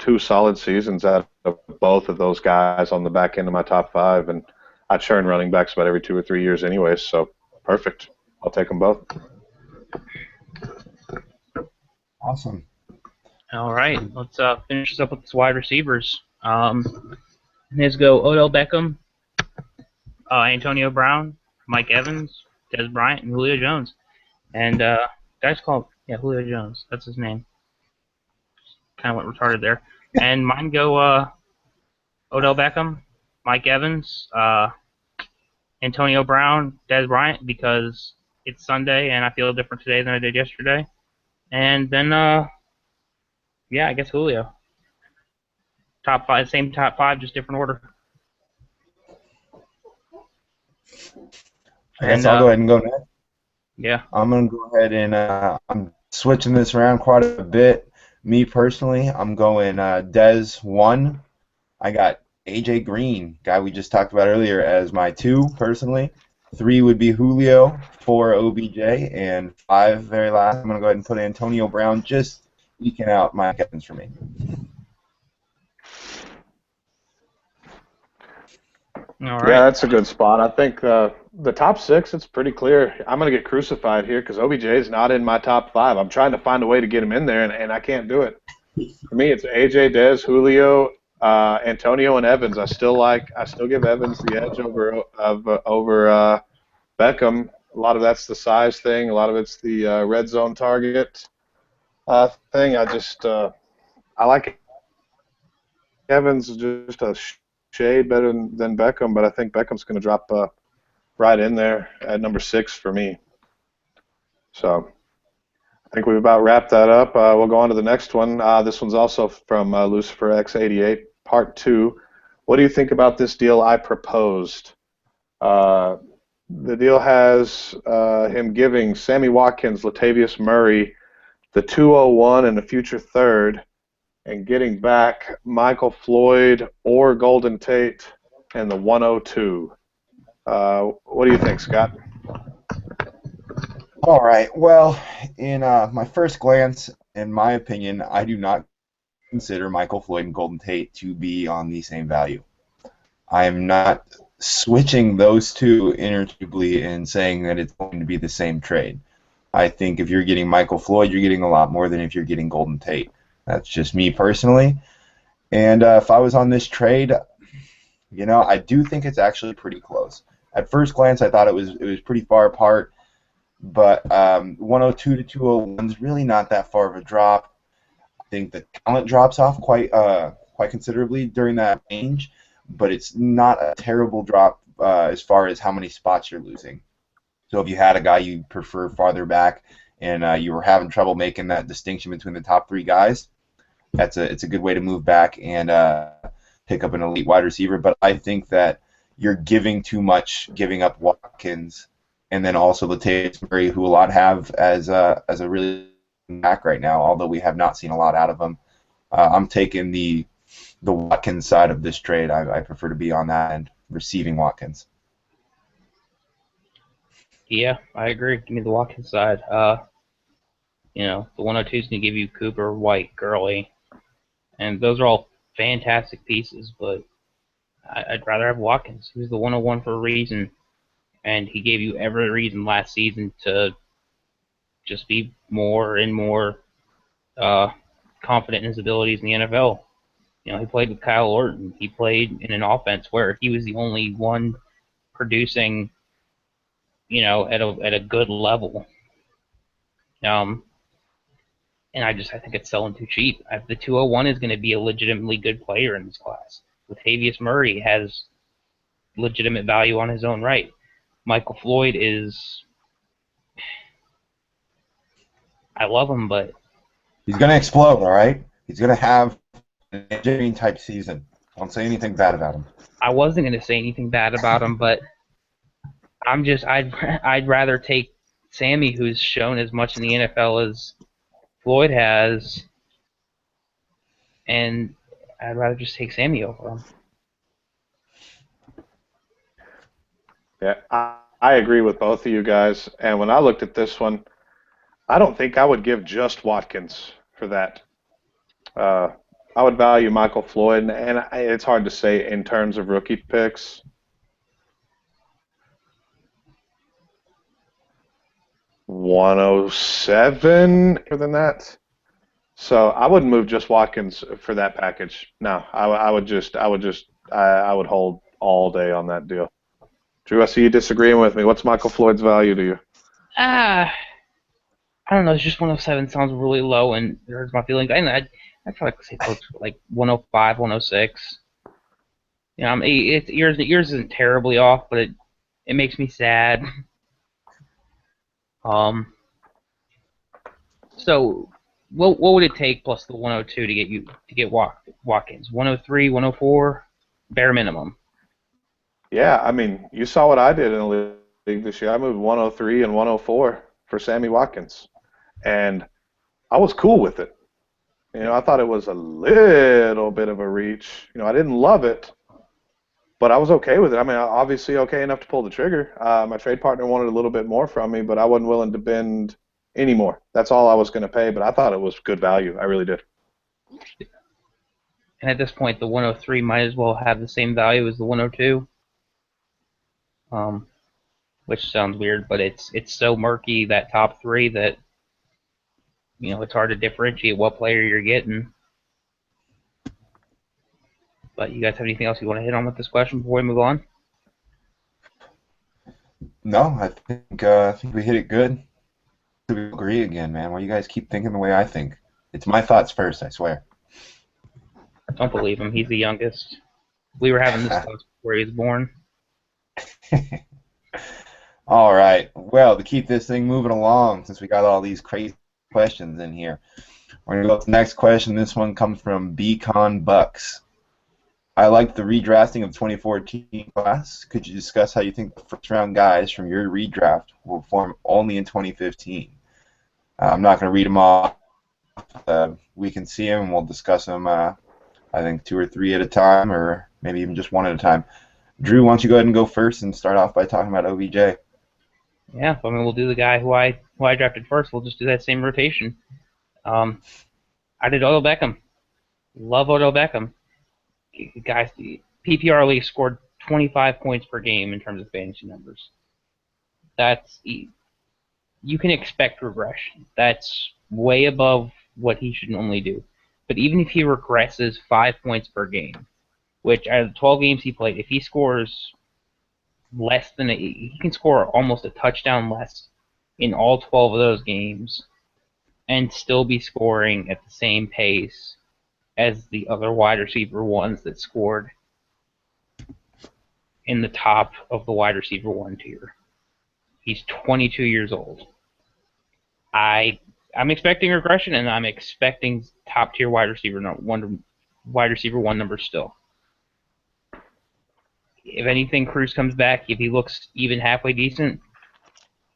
2 solid seasons out of both of those guys on the back end of my top 5. And I churn running backs about every 2 or 3 years anyway, so perfect. I'll take them both. Awesome. All right, let's finish this up with the wide receivers. Let's go Odell Beckham, Antonio Brown, Mike Evans, Des Bryant, and Julio Jones. And guys call Julio Jones. That's his name. Kind of went retarded there. And mine go Odell Beckham, Mike Evans, Antonio Brown, Des Bryant, because it's Sunday and I feel different today than I did yesterday. And then, I guess Julio. Top 5, same top 5, just different order. I guess I'll go ahead and go next. Yeah. I'm going to go ahead and I'm switching this around quite a bit. Me personally, I'm going Dez 1. I got AJ Green, guy we just talked about earlier, as my 2 personally. 3 would be Julio, 4 OBJ, and 5 very last. I'm going to go ahead and put Antonio Brown, just eking out Mike Evans for me. All right. Yeah, that's a good spot. I think the top 6, it's pretty clear. I'm going to get crucified here because OBJ is not in my top 5. I'm trying to find a way to get him in there, and I can't do it. For me, it's AJ, Dez, Julio, Antonio, and Evans. I still give Evans the edge over Beckham. A lot of that's the size thing. A lot of it's the red zone target thing. I like Evans just a shade better than Beckham, but I think Beckham's going to drop right in there at number 6 for me. So I think we've about wrapped that up. We'll go on to the next one. This one's also from Lucifer X88, Part 2. What do you think about this deal I proposed? The deal has him giving Sammy Watkins, Latavius Murray, the 201 and a future 3rd, and getting back Michael Floyd or Golden Tate and the 102. What do you think, Scott? All right. Well, in my first glance, in my opinion, I do not consider Michael Floyd and Golden Tate to be on the same value. I am not switching those 2 interchangeably and saying that it's going to be the same trade. I think if you're getting Michael Floyd, you're getting a lot more than if you're getting Golden Tate. That's just me personally. And if I was on this trade, I do think it's actually pretty close. At first glance, I thought it was pretty far apart, but 102 to 201 is really not that far of a drop. I think the talent drops off quite considerably during that range, but it's not a terrible drop as far as how many spots you're losing. So if you had a guy you prefer farther back and you were having trouble making that distinction between the top 3 guys, it's a good way to move back and pick up an elite wide receiver. But I think that you're giving too much, giving up Watkins, and then also Latavius Murray, who a lot have as a really back right now, although we have not seen a lot out of him. I'm taking the Watkins side of this trade. I prefer to be on that end, receiving Watkins. Yeah, I agree. Give me the Watkins side. The 102 is going to give you Cooper, White, Gurley, and those are all fantastic pieces, but I'd rather have Watkins. He was the 101 for a reason, and he gave you every reason last season to just be more and more confident in his abilities in the NFL. He played with Kyle Orton. He played in an offense where he was the only one producing, at a good level. And I think it's selling too cheap. The 201 is going to be a legitimately good player in this class. Latavius Murray has legitimate value on his own right. Michael Floyd is, I love him, but he's going to explode, all right? He's going to have an AJ type season. I won't say anything bad about him. I wasn't going to say anything bad about him, but I'd rather take Sammy, who's shown as much in the NFL as Floyd has, and I'd rather just take Sammy over him. Yeah, I agree with both of you guys. And when I looked at this one, I don't think I would give just Watkins for that. I would value Michael Floyd, and it's hard to say in terms of rookie picks. $107 more than that. So I wouldn't move just Watkins for that package. No, I would hold all day on that deal. Drew, I see you disagreeing with me. What's Michael Floyd's value to you? I don't know. It's just 107 sounds really low, and it hurts my feelings. I'd probably say close to like 105, 106. Yours isn't terribly off, but it makes me sad. So what would it take plus the 102 to get Watkins? 103, 104, bare minimum. Yeah, I mean, you saw what I did in the league this year. I moved 103 and 104 for Sammy Watkins, and I was cool with it. I thought it was a little bit of a reach. I didn't love it, but I was okay with it. I mean, obviously okay enough to pull the trigger. My trade partner wanted a little bit more from me, but I wasn't willing to bend any more. That's all I was going to pay, but I thought it was good value. I really did. And at this point, the 103 might as well have the same value as the 102. Which sounds weird, but it's so murky, that top three, that it's hard to differentiate what player you're getting. But you guys have anything else you want to hit on with this question before we move on? No, I think we hit it good. We agree again, man. Why you guys keep thinking the way I think? It's my thoughts first, I swear. Don't believe him. He's the youngest. We were having this thoughts before he was born. All right. Well, to keep this thing moving along, since we got all these crazy questions in here, we're going to go to the next question. This one comes from Beacon Bucks. I like the redrafting of 2014 class. Could you discuss how you think the first-round guys from your redraft will perform only in 2015? I'm not going to read them all. We can see them, and we'll discuss them, I think, 2 or 3 at a time, or maybe even just 1 at a time. Drew, why don't you go ahead and go first and start off by talking about OBJ? Yeah, I mean, we'll do the guy who I drafted first. We'll just do that same rotation. I did Odell Beckham. Love Odell Beckham. Guys, the PPR league scored 25 points per game in terms of fantasy numbers. You can expect regression. That's way above what he should normally do. But even if he regresses 5 points per game, which out of the 12 games he played, if he scores less than he can score almost a touchdown less in all 12 of those games and still be scoring at the same pace as the other wide receiver ones that scored in the top of the wide receiver 1 tier. He's 22 years old. I I'm expecting regression, and I'm expecting top tier wide receiver one numbers still. If anything, Cruz comes back. If he looks even halfway decent,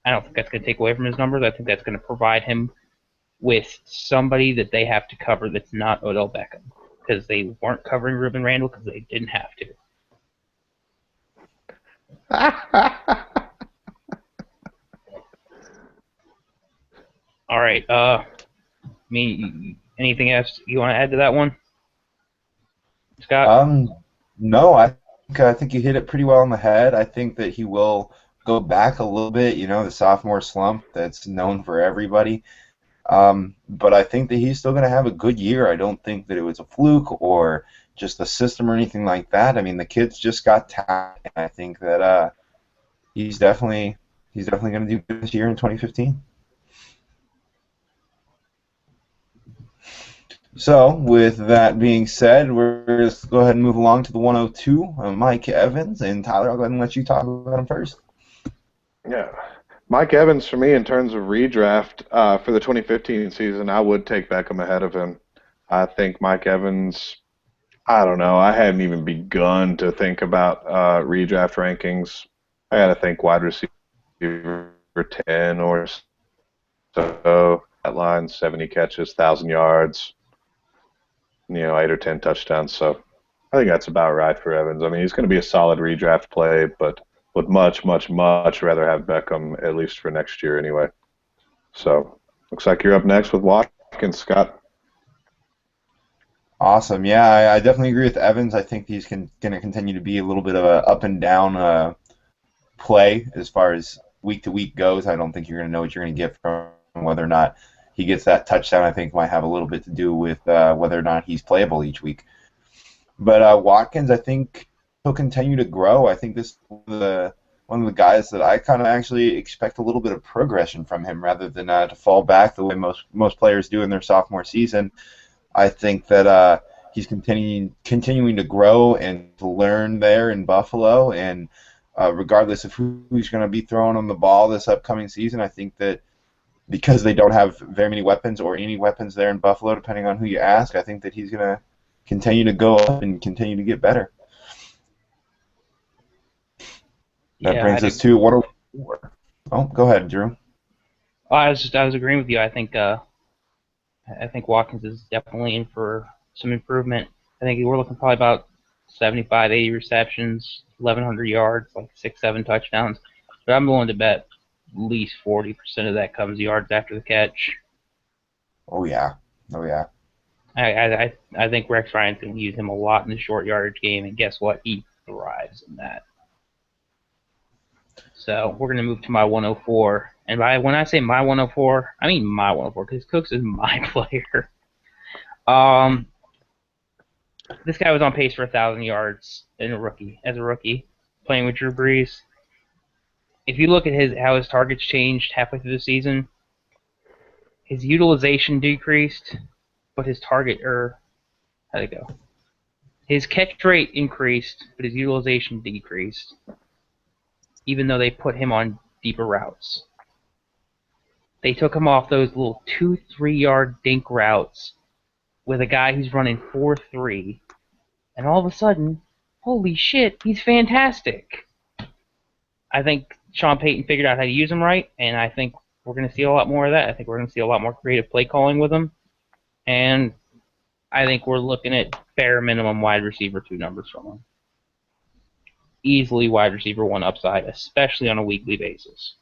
I don't think that's going to take away from his numbers. I think that's going to provide him with somebody that they have to cover that's not Odell Beckham, because they weren't covering Ruben Randall because they didn't have to. All right. Anything else you want to add to that one, Scott? No, I think you hit it pretty well on the head. I think that he will go back a little bit, the sophomore slump that's known for everybody. But I think that he's still going to have a good year. I don't think that it was a fluke or just the system or anything like that. I mean, the kid's just got talent, and I think that he's definitely going to do good this year in 2015. So, with that being said, we're going to go ahead and move along to the 102, Mike Evans. And Tyler, I'll go ahead and let you talk about him first. Yeah. Mike Evans, for me, in terms of redraft for the 2015 season, I would take Beckham ahead of him. I think Mike Evans, I don't know. I hadn't even begun to think about redraft rankings. I got to think wide receiver 10 or so. That line, 70 catches, 1,000 yards. 8 or 10 touchdowns. So I think that's about right for Evans. I mean, he's going to be a solid redraft play, but would much, much, much rather have Beckham, at least for next year anyway. So looks like you're up next with Watkins, Scott. Awesome. Yeah, I definitely agree with Evans. I think he's going to continue to be a little bit of a up and down play as far as week to week goes. I don't think you're going to know what you're going to get from him. Whether or not he gets that touchdown, I think, might have a little bit to do with whether or not he's playable each week. But Watkins, I think he'll continue to grow. I think this is one of the guys that I kind of actually expect a little bit of progression from him rather than to fall back the way most players do in their sophomore season. I think that he's continuing to grow and to learn there in Buffalo, and regardless of who's going to be throwing him the ball this upcoming season, I think that because they don't have very many weapons or any weapons there in Buffalo, depending on who you ask, I think that he's going to continue to go up and continue to get better. That brings us to 104. Oh, go ahead, Drew. I was agreeing with you. I think Watkins is definitely in for some improvement. I think we're looking probably about 75, 80 receptions, 1,100 yards, like 6, 7 touchdowns. But I'm willing to bet at least 40% of that comes yards after the catch. Oh yeah. I think Rex Ryan's going to use him a lot in the short yardage game, and guess what? He thrives in that. So we're going to move to my 104. And when I say my 104, I mean my 104 because Cooks is my player. This guy was on pace for 1,000 yards as a rookie, playing with Drew Brees. If you look at how his targets changed halfway through the season, his utilization decreased, but his how'd it go? His catch rate increased, but his utilization decreased, even though they put him on deeper routes. They took him off those little 2-3 yard dink routes with a guy who's running 4.3, and all of a sudden, holy shit, he's fantastic. I think Sean Payton figured out how to use him right, and I think we're going to see a lot more of that. I think we're going to see a lot more creative play calling with him, and I think we're looking at bare minimum wide receiver 2 numbers from him. Easily wide receiver 1 upside, especially on a weekly basis.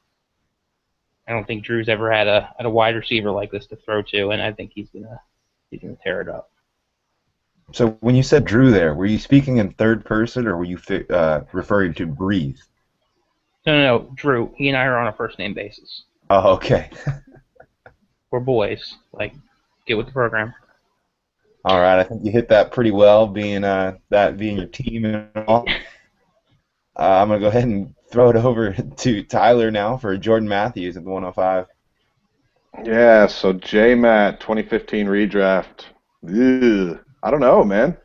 I don't think Drew's ever had a wide receiver like this to throw to, and I think he's gonna tear it up. So when you said Drew there, were you speaking in third person, or were you referring to Breeze? No, Drew. He and I are on a first name basis. Oh, okay. We're boys. Like, get with the program. All right, I think you hit that pretty well, being your team and all. I'm gonna go ahead and throw it over to Tyler now for Jordan Matthews at the 105. Yeah, so J-Matt 2015 redraft. Ugh. I don't know, man.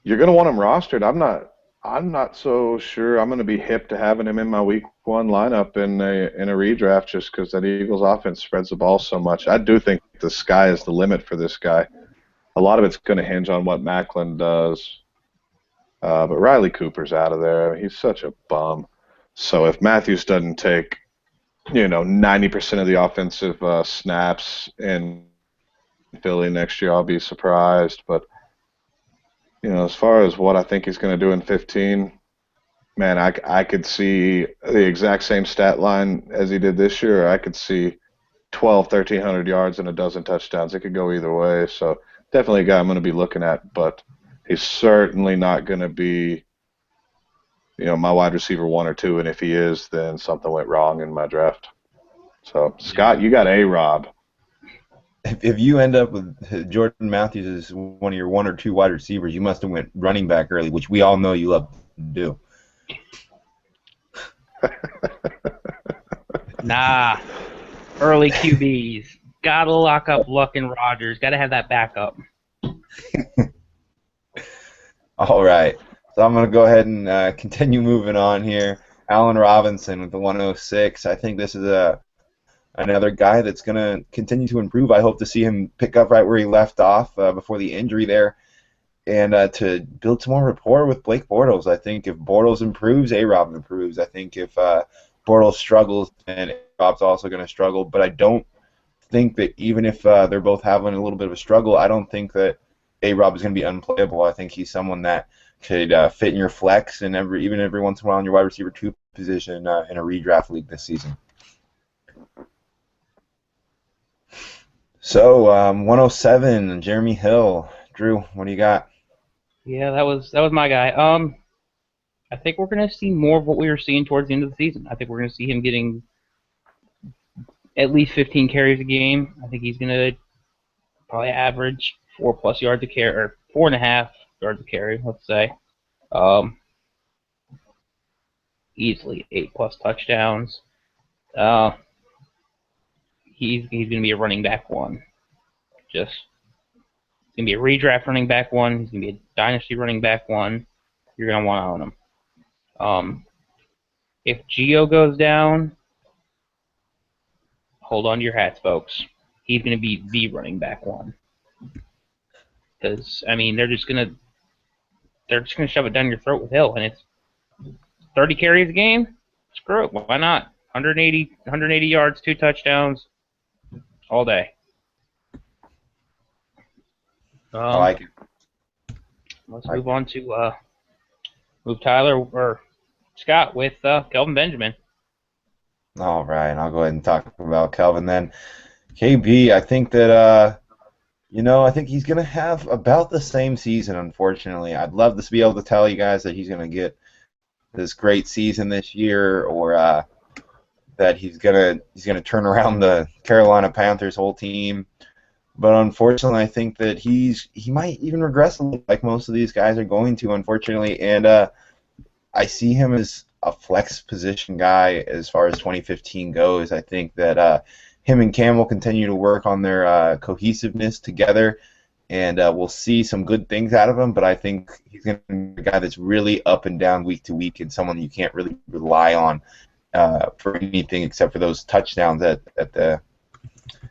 You're going to want him rostered. I'm not I'm not so sure I'm going to be hip to having him in my week one lineup in a redraft just because that Eagles offense spreads the ball so much. I do think the sky is the limit for this guy. A lot of it's going to hinge on what Macklin does. But Riley Cooper's out of there. He's such a bum. So if Matthews doesn't take, 90% of the offensive snaps in Philly next year, I'll be surprised. But, as far as what I think he's going to do in 15, man, I could see the exact same stat line as he did this year. I could see 1,300 yards and a dozen touchdowns. It could go either way. So definitely a guy I'm going to be looking at, but he's certainly not going to be, my wide receiver 1 or 2. And if he is, then something went wrong in my draft. So, Scott, you got A-Rob. If you end up with Jordan Matthews as one of your 1 or 2 wide receivers, you must have went running back early, which we all know you love to do. Nah, early QBs. Gotta lock up Luck and Rodgers. Gotta have that backup. All right. So I'm going to go ahead and continue moving on here. Allen Robinson with the 106. I think this is another guy that's going to continue to improve. I hope to see him pick up right where he left off before the injury there and to build some more rapport with Blake Bortles. I think if Bortles improves, A-Rob improves. I think if Bortles struggles, then A-Rob's also going to struggle. But I don't think that even if they're both having a little bit of a struggle, I don't think that A-Rob is going to be unplayable. I think he's someone that could fit in your flex and even every once in a while in your wide receiver 2 position in a redraft league this season. So 107, Jeremy Hill. Drew, what do you got? Yeah, that was my guy. I think we're gonna see more of what we were seeing towards the end of the season. I think we're gonna see him getting at least 15 carries a game. I think he's gonna probably average 4+ yards a carry, or 4.5 yards a carry, let's say. Easily 8+ touchdowns. He's gonna be a running back 1. He's gonna be a redraft running back 1. He's gonna be a dynasty running back 1. You're gonna want to own him. If Gio goes down, hold on to your hats, folks. He's gonna be the running back 1. Because they're just gonna shove it down your throat with Hill, and it's 30 carries a game. Screw it, why not? 180 yards, 2 touchdowns, all day. I like it. Let's move on to move Tyler or Scott with Kelvin Benjamin. All right, I'll go ahead and talk about Kelvin then. KB, I think that I think he's going to have about the same season, unfortunately. I'd love to be able to tell you guys that he's going to get this great season this year, or that he's going to turn around the Carolina Panthers whole team. But unfortunately, I think that he might even regress a little, like most of these guys are going to, unfortunately. And I see him as a flex position guy as far as 2015 goes. I think that him and Cam will continue to work on their cohesiveness together, and we'll see some good things out of him. But I think he's going to be a guy that's really up and down week to week, and someone you can't really rely on for anything except for those touchdowns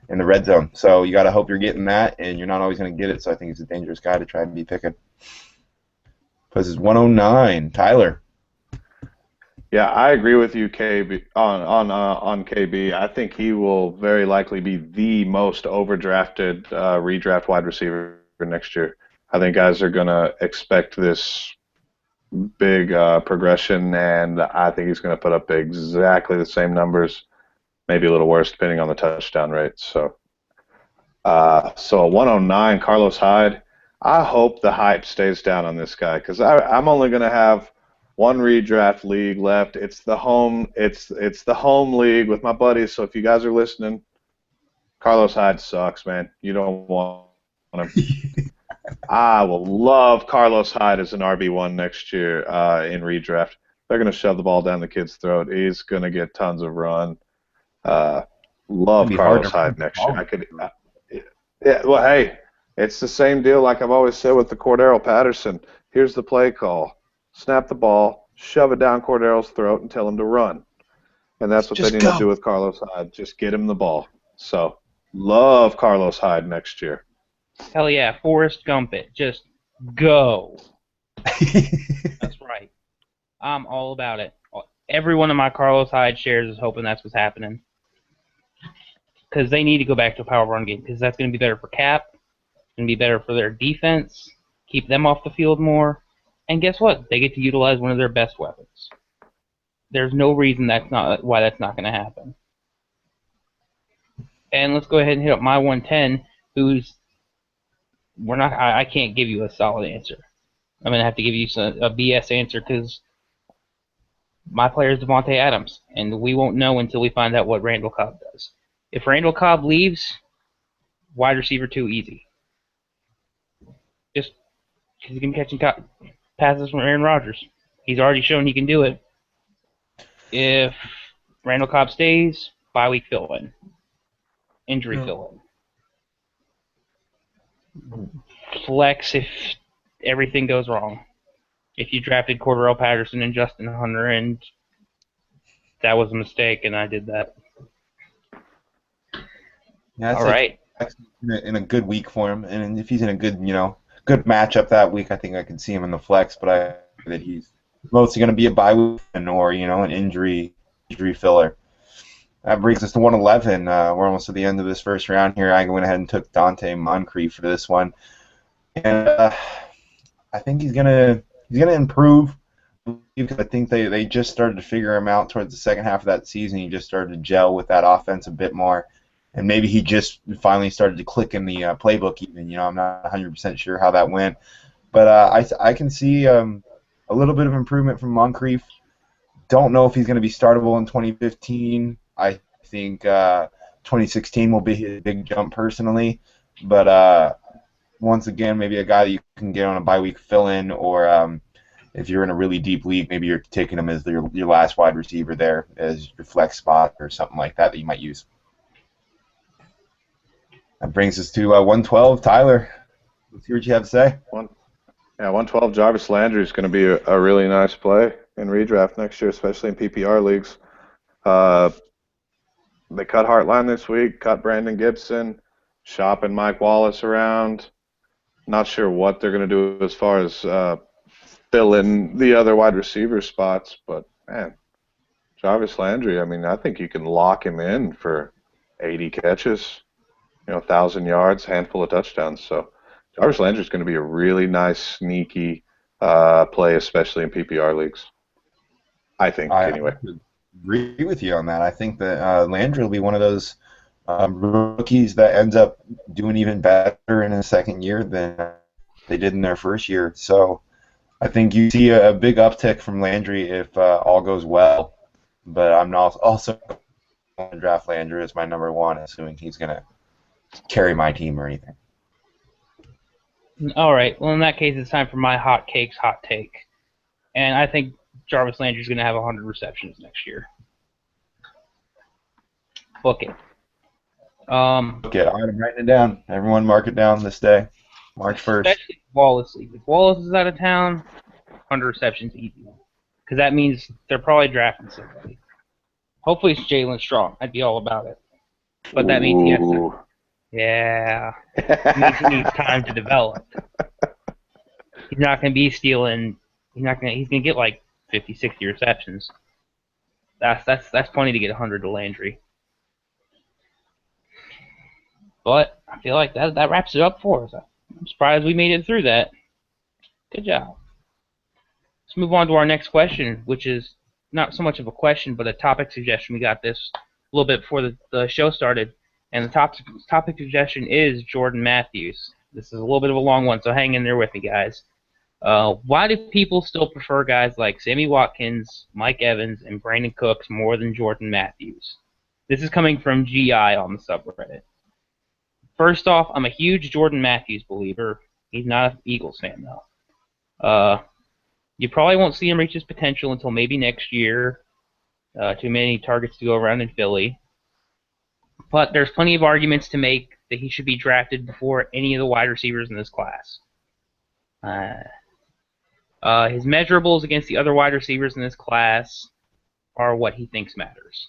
in the red zone. So you got to hope you're getting that, and you're not always going to get it. So I think he's a dangerous guy to try and be picking. Plus is 109, Tyler. Yeah, I agree with you, KB, on KB. I think he will very likely be the most overdrafted redraft wide receiver next year. I think guys are going to expect this big progression, and I think he's going to put up exactly the same numbers, maybe a little worse depending on the touchdown rate. So a 109, Carlos Hyde. I hope the hype stays down on this guy because I'm only going to have one redraft league left. It's the home league with my buddies. So if you guys are listening, Carlos Hyde sucks, man. You don't want him. I will love Carlos Hyde as an RB1 next year in redraft. They're going to shove the ball down the kid's throat. He's going to get tons of run. Love Carlos Hyde next year. Yeah, well, hey, it's the same deal like I've always said with the Cordero Patterson. Here's the play call. snap the ball, shove it down Cordero's throat, and tell him to run. And that's what Just they need to go. do with Carlos Hyde. Just get him the ball. So, love Carlos Hyde next year. Hell yeah, Forrest Gump it. Just go. That's right. I'm all about it. Every one of my Carlos Hyde shares is hoping that's what's happening. Because they need to go back to a power run game. Because that's going to be better for Cap. It's going to be better for their defense. Keep them off the field more. And guess what? They get to utilize one of their best weapons. There's no reason why that's not going to happen. And let's go ahead and hit up my 110, I can't give you a solid answer. I'm going to have to give you a BS answer because my player is Devontae Adams, and we won't know until we find out what Randall Cobb does. If Randall Cobb leaves, wide receiver 2 easy. Just because he can catch passes from Aaron Rodgers. He's already shown he can do it. If Randall Cobb stays, bye week fill-in. Injury fill-in. Flex if everything goes wrong. If you drafted Cordero Patterson and Justin Hunter, and that was a mistake, and I did that. Yeah, all right. In a good week for him, and if he's in a good, good matchup that week, I think I can see him in the flex. But that he's mostly going to be a bye week or an injury filler. That brings us to 111. We're almost at the end of this first round here. I went ahead and took Dante Moncrief for this one, and I think he's gonna improve because I think they just started to figure him out towards the second half of that season. He just started to gel with that offense a bit more, and maybe he just finally started to click in the playbook. Even I'm not 100% sure how that went, but I can see a little bit of improvement from Moncrief. Don't know if he's going to be startable in 2015. I think 2016 will be a big jump personally, but once again, maybe a guy that you can get on a bye week fill-in, or if you're in a really deep league, maybe you're taking him as your last wide receiver there as your flex spot or something like that you might use. That brings us to 112. Tyler, let's hear what you have to say. 112. Jarvis Landry is going to be a really nice play in redraft next year, especially in PPR leagues. They cut Hartline this week, cut Brandon Gibson, shopping Mike Wallace around. Not sure what they're going to do as far as fill in the other wide receiver spots, but man, Jarvis Landry, I think you can lock him in for 80 catches, 1,000 yards, handful of touchdowns. So Jarvis Landry is going to be a really nice, sneaky play, especially in PPR leagues. I think, anyway. I agree with you on that. I think that Landry will be one of those rookies that ends up doing even better in his second year than they did in their first year. So I think you see a big uptick from Landry if all goes well. But I'm also going to draft Landry as my number one, assuming he's going to carry my team or anything. All right. Well, in that case, it's time for my hot take. And I think Jarvis Landry's going to have 100 receptions next year. Book it. Okay, I'm writing it down. Everyone mark it down this day, March 1st. Especially Wallace League. If Wallace is out of town, 100 receptions easy. Because that means they're probably drafting somebody. Hopefully it's Jalen Strong. I'd be all about it. But that means he has to. Yeah. It means he needs time to develop. He's not going to be stealing. He's going to get like 50, 60 receptions. That's plenty to get 100 to Landry. But I feel like that wraps it up for us. I'm surprised we made it through that. Good job. Let's move on to our next question, which is not so much of a question, but a topic suggestion. We got this a little bit before the show started, and the topic suggestion is Jordan Matthews. This is a little bit of a long one, so hang in there with me, guys. Why do people still prefer guys like Sammy Watkins, Mike Evans, and Brandon Cooks more than Jordan Matthews? This is coming from GI on the subreddit. First off, I'm a huge Jordan Matthews believer. He's not an Eagles fan, though. You probably won't see him reach his potential until maybe next year. Too many targets to go around in Philly. But there's plenty of arguments to make that he should be drafted before any of the wide receivers in this class. His measurables against the other wide receivers in this class are what he thinks matters.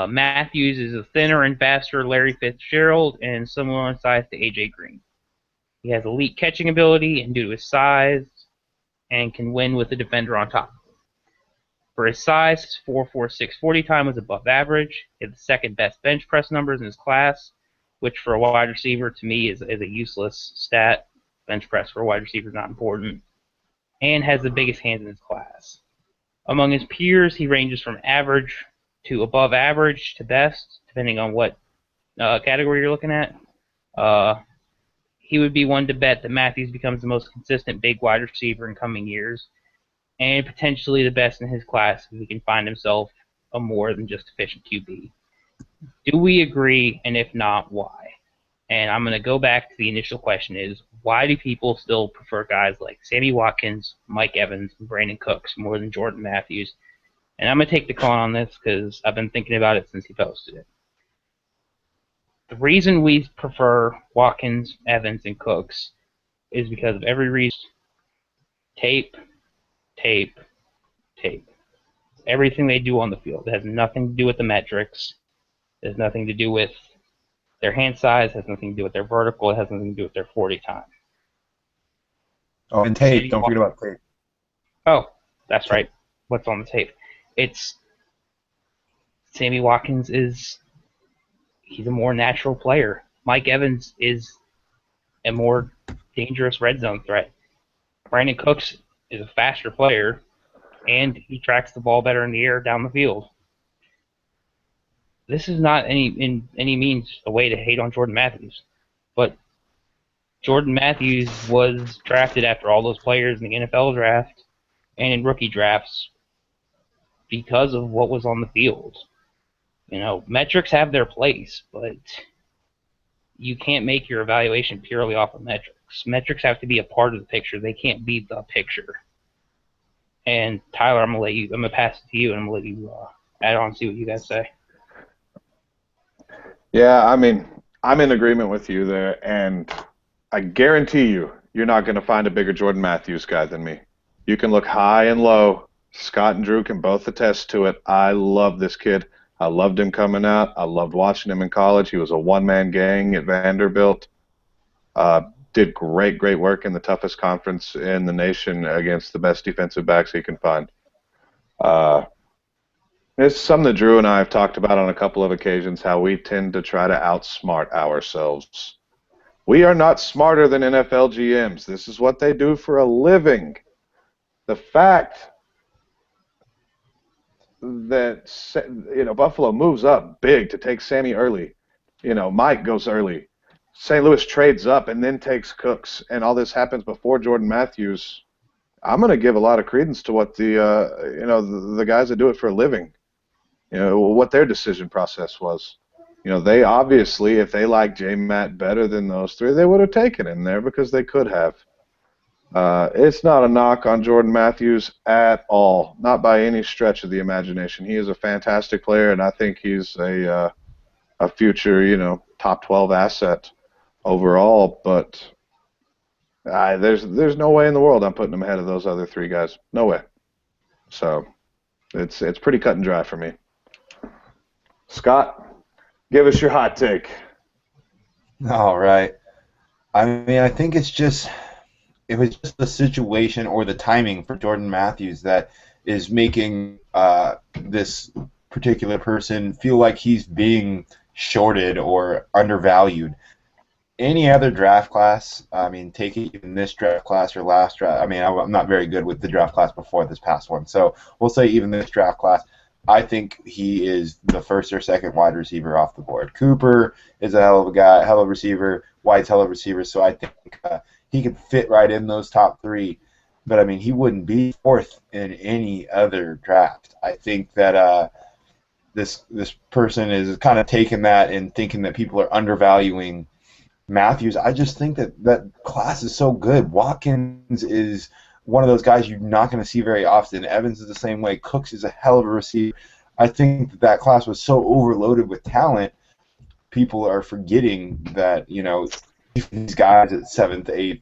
Matthews is a thinner and faster Larry Fitzgerald and similar in size to A.J. Green. He has elite catching ability and due to his size and can win with the defender on top. For his size, his 4.46 40 time was above average. He had the second best bench press numbers in his class, which for a wide receiver to me is a useless stat. Bench press for a wide receiver is not important. And has the biggest hands in his class. Among his peers, he ranges from average to above average to best, depending on what category you're looking at. He would be one to bet that Matthews becomes the most consistent big wide receiver in coming years, and potentially the best in his class if he can find himself a more than just efficient QB. Do we agree, and if not, why? And I'm going to go back to the initial question is, why do people still prefer guys like Sammy Watkins, Mike Evans, and Brandon Cooks more than Jordan Matthews? And I'm going to take the call on this because I've been thinking about it since he posted it. The reason we prefer Watkins, Evans, and Cooks is because of every reason. Tape. Everything they do on the field. It has nothing to do with the metrics. It has nothing to do with their hand size. It has nothing to do with their vertical. It has nothing to do with their 40 time. Oh, and tape. Don't forget about tape. Oh, that's right. What's on the tape? It's Sammy Watkins he's a more natural player. Mike Evans is a more dangerous red zone threat. Brandon Cooks is a faster player, and he tracks the ball better in the air down the field. This is not in any means a way to hate on Jordan Matthews, but Jordan Matthews was drafted after all those players in the NFL draft and in rookie drafts because of what was on the field. You know, metrics have their place, but you can't make your evaluation purely off of metrics. Metrics have to be a part of the picture. They can't be the picture. And Tyler, I'm gonna pass it to you, and I'm gonna let you add on and see what you guys say. Yeah, I mean, I'm in agreement with you there, and I guarantee you're not going to find a bigger Jordan Matthews guy than me. You can look high and low. Scott and Drew can both attest to it. I love this kid. I loved him coming out. I loved watching him in college. He was a one-man gang at Vanderbilt. Did great work in the toughest conference in the nation against the best defensive backs he can find. It's something that Drew and I have talked about on a couple of occasions, how we tend to try to outsmart ourselves. We are not smarter than NFL GMs. This is what they do for a living. The fact that Buffalo moves up big to take Sammy early, Mike goes early, St. Louis trades up and then takes Cooks, and all this happens before Jordan Matthews. I'm going to give a lot of credence to what the guys that do it for a living, what their decision process was. They obviously, if they liked J-Matt better than those three, they would have taken him there because they could have. It's not a knock on Jordan Matthews at all, not by any stretch of the imagination. He is a fantastic player, and I think he's a future, top 12 asset overall. But there's no way in the world I'm putting him ahead of those other three guys. No way. So it's pretty cut and dry for me. Scott, give us your hot take. All right. I mean, I think it was just the situation or the timing for Jordan Matthews that is making this particular person feel like he's being shorted or undervalued. Any other draft class, I mean, take it even this draft class or last draft. I mean, I'm not very good with the draft class before this past one, so we'll say even this draft class. I think he is the first or second wide receiver off the board. Cooper is a hell of a guy, hell of a receiver. White's hell of a receiver, so I think he could fit right in those top three. But, I mean, he wouldn't be fourth in any other draft. I think that this person is kind of taking that and thinking that people are undervaluing Matthews. I just think that class is so good. Watkins is one of those guys you're not going to see very often. Evans is the same way. Cooks is a hell of a receiver. I think that class was so overloaded with talent, people are forgetting that, these guys at 7th, 8th,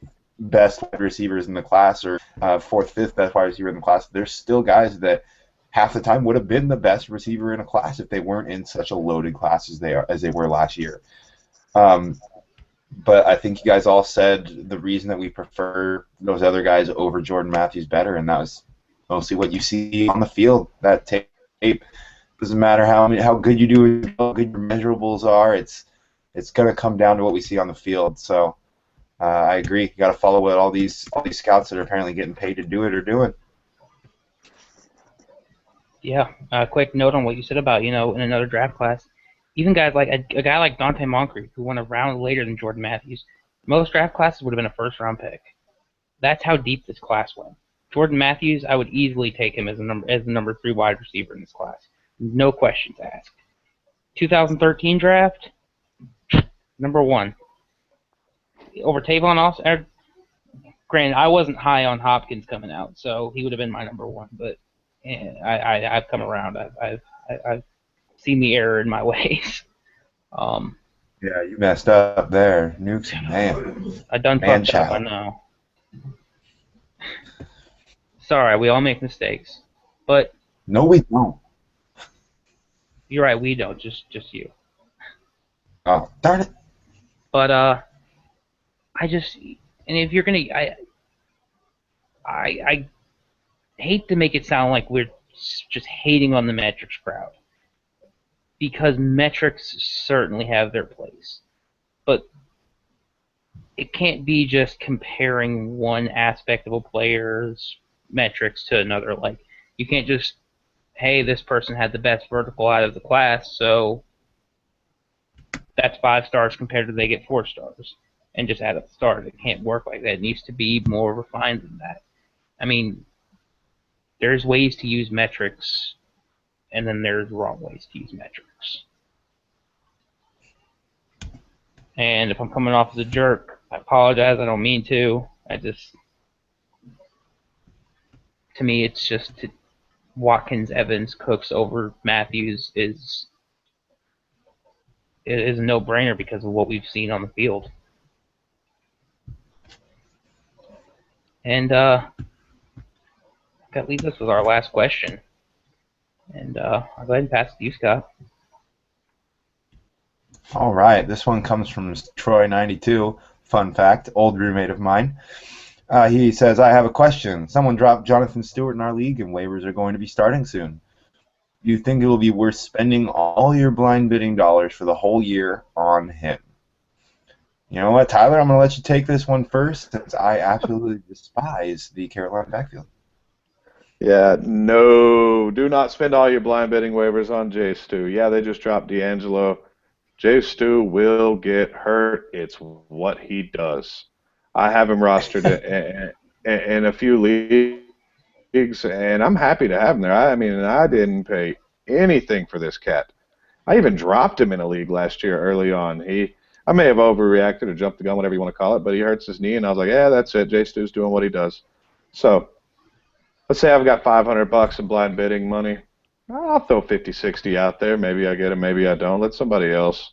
best wide receivers in the class or fourth, fifth best wide receiver in the class, there's still guys that half the time would have been the best receiver in a class if they weren't in such a loaded class as they were last year. But I think you guys all said the reason that we prefer those other guys over Jordan Matthews better, and that was mostly what you see on the field. That tape doesn't matter how good you do, how good your measurables are. It's going to come down to what we see on the field. So I agree. You got to follow what all these scouts that are apparently getting paid to do it are doing. Yeah. Quick note on what you said about in another draft class. Even guys like a guy like Dante Moncrief, who went a round later than Jordan Matthews, most draft classes would have been a first-round pick. That's how deep this class went. Jordan Matthews, I would easily take him as the number 3 wide receiver in this class. No questions asked. 2013 draft, number 1. Over Tavon Austin. Granted, I wasn't high on Hopkins coming out, so he would have been my number 1. But I've come around. I've seen the error in my ways. Yeah, you messed up there, Nukes. Man, I done fucked up. I know. Sorry, we all make mistakes, but no, we don't. You're right, we don't. Just you. Oh, darn it! But if you're gonna, I hate to make it sound like we're just hating on the metrics crowd, because metrics certainly have their place, but it can't be just comparing one aspect of a player's metrics to another. Like, you can't just, hey, this person had the best vertical out of the class, so that's 5 stars compared to they get 4 stars, and just add up the stars. It can't work like that. It needs to be more refined than that. I mean, there's ways to use metrics, and then there's wrong ways to use metrics. And if I'm coming off as a jerk, I apologize. I don't mean to. To me, it's just Watkins, Evans, Cooks over Matthews is a no-brainer because of what we've seen on the field. And that leaves us with our last question. And I'll go ahead and pass it to you, Scott. All right, this one comes from Troy92. Fun fact, old roommate of mine. He says, I have a question. Someone dropped Jonathan Stewart in our league, and waivers are going to be starting soon. Do you think it will be worth spending all your blind bidding dollars for the whole year on him? You know what, Tyler? I'm going to let you take this one first, since I absolutely despise the Carolina backfield. Yeah, no, do not spend all your blind betting waivers on Jay Stu. Yeah, they just dropped D'Angelo. Jay Stu will get hurt. It's what he does. I have him rostered in a few leagues, and I'm happy to have him there. I mean, I didn't pay anything for this cat. I even dropped him in a league last year early on. I may have overreacted or jumped the gun, whatever you want to call it, but he hurts his knee, and I was like, yeah, that's it. Jay Stu's doing what he does. So let's say I've got $500 in blind bidding money. I'll throw 50, 60 out there. Maybe I get it, maybe I don't. Let somebody else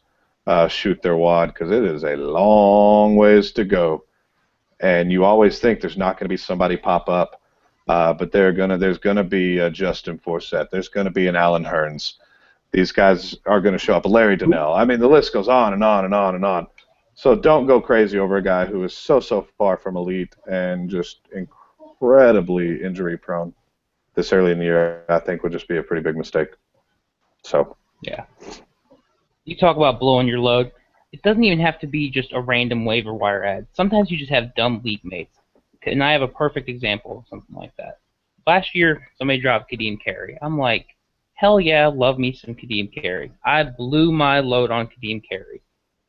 shoot their wad, because it is a long ways to go. And you always think there's not going to be somebody pop up, but there's going to be a Justin Forsett. There's going to be an Alan Hearns. These guys are going to show up. Larry Donnell. I mean, the list goes on and on and on and on. So don't go crazy over a guy who is so far from elite and just incredibly injury prone this early in the year. I think would just be a pretty big mistake. So yeah, you talk about blowing your load. It doesn't even have to be just a random waiver wire ad. Sometimes you just have dumb league mates. And I have a perfect example of something like that. Last year, somebody dropped Kadeem Carey. I'm like, hell yeah, love me some Kadeem Carey. I blew my load on Kadeem Carey.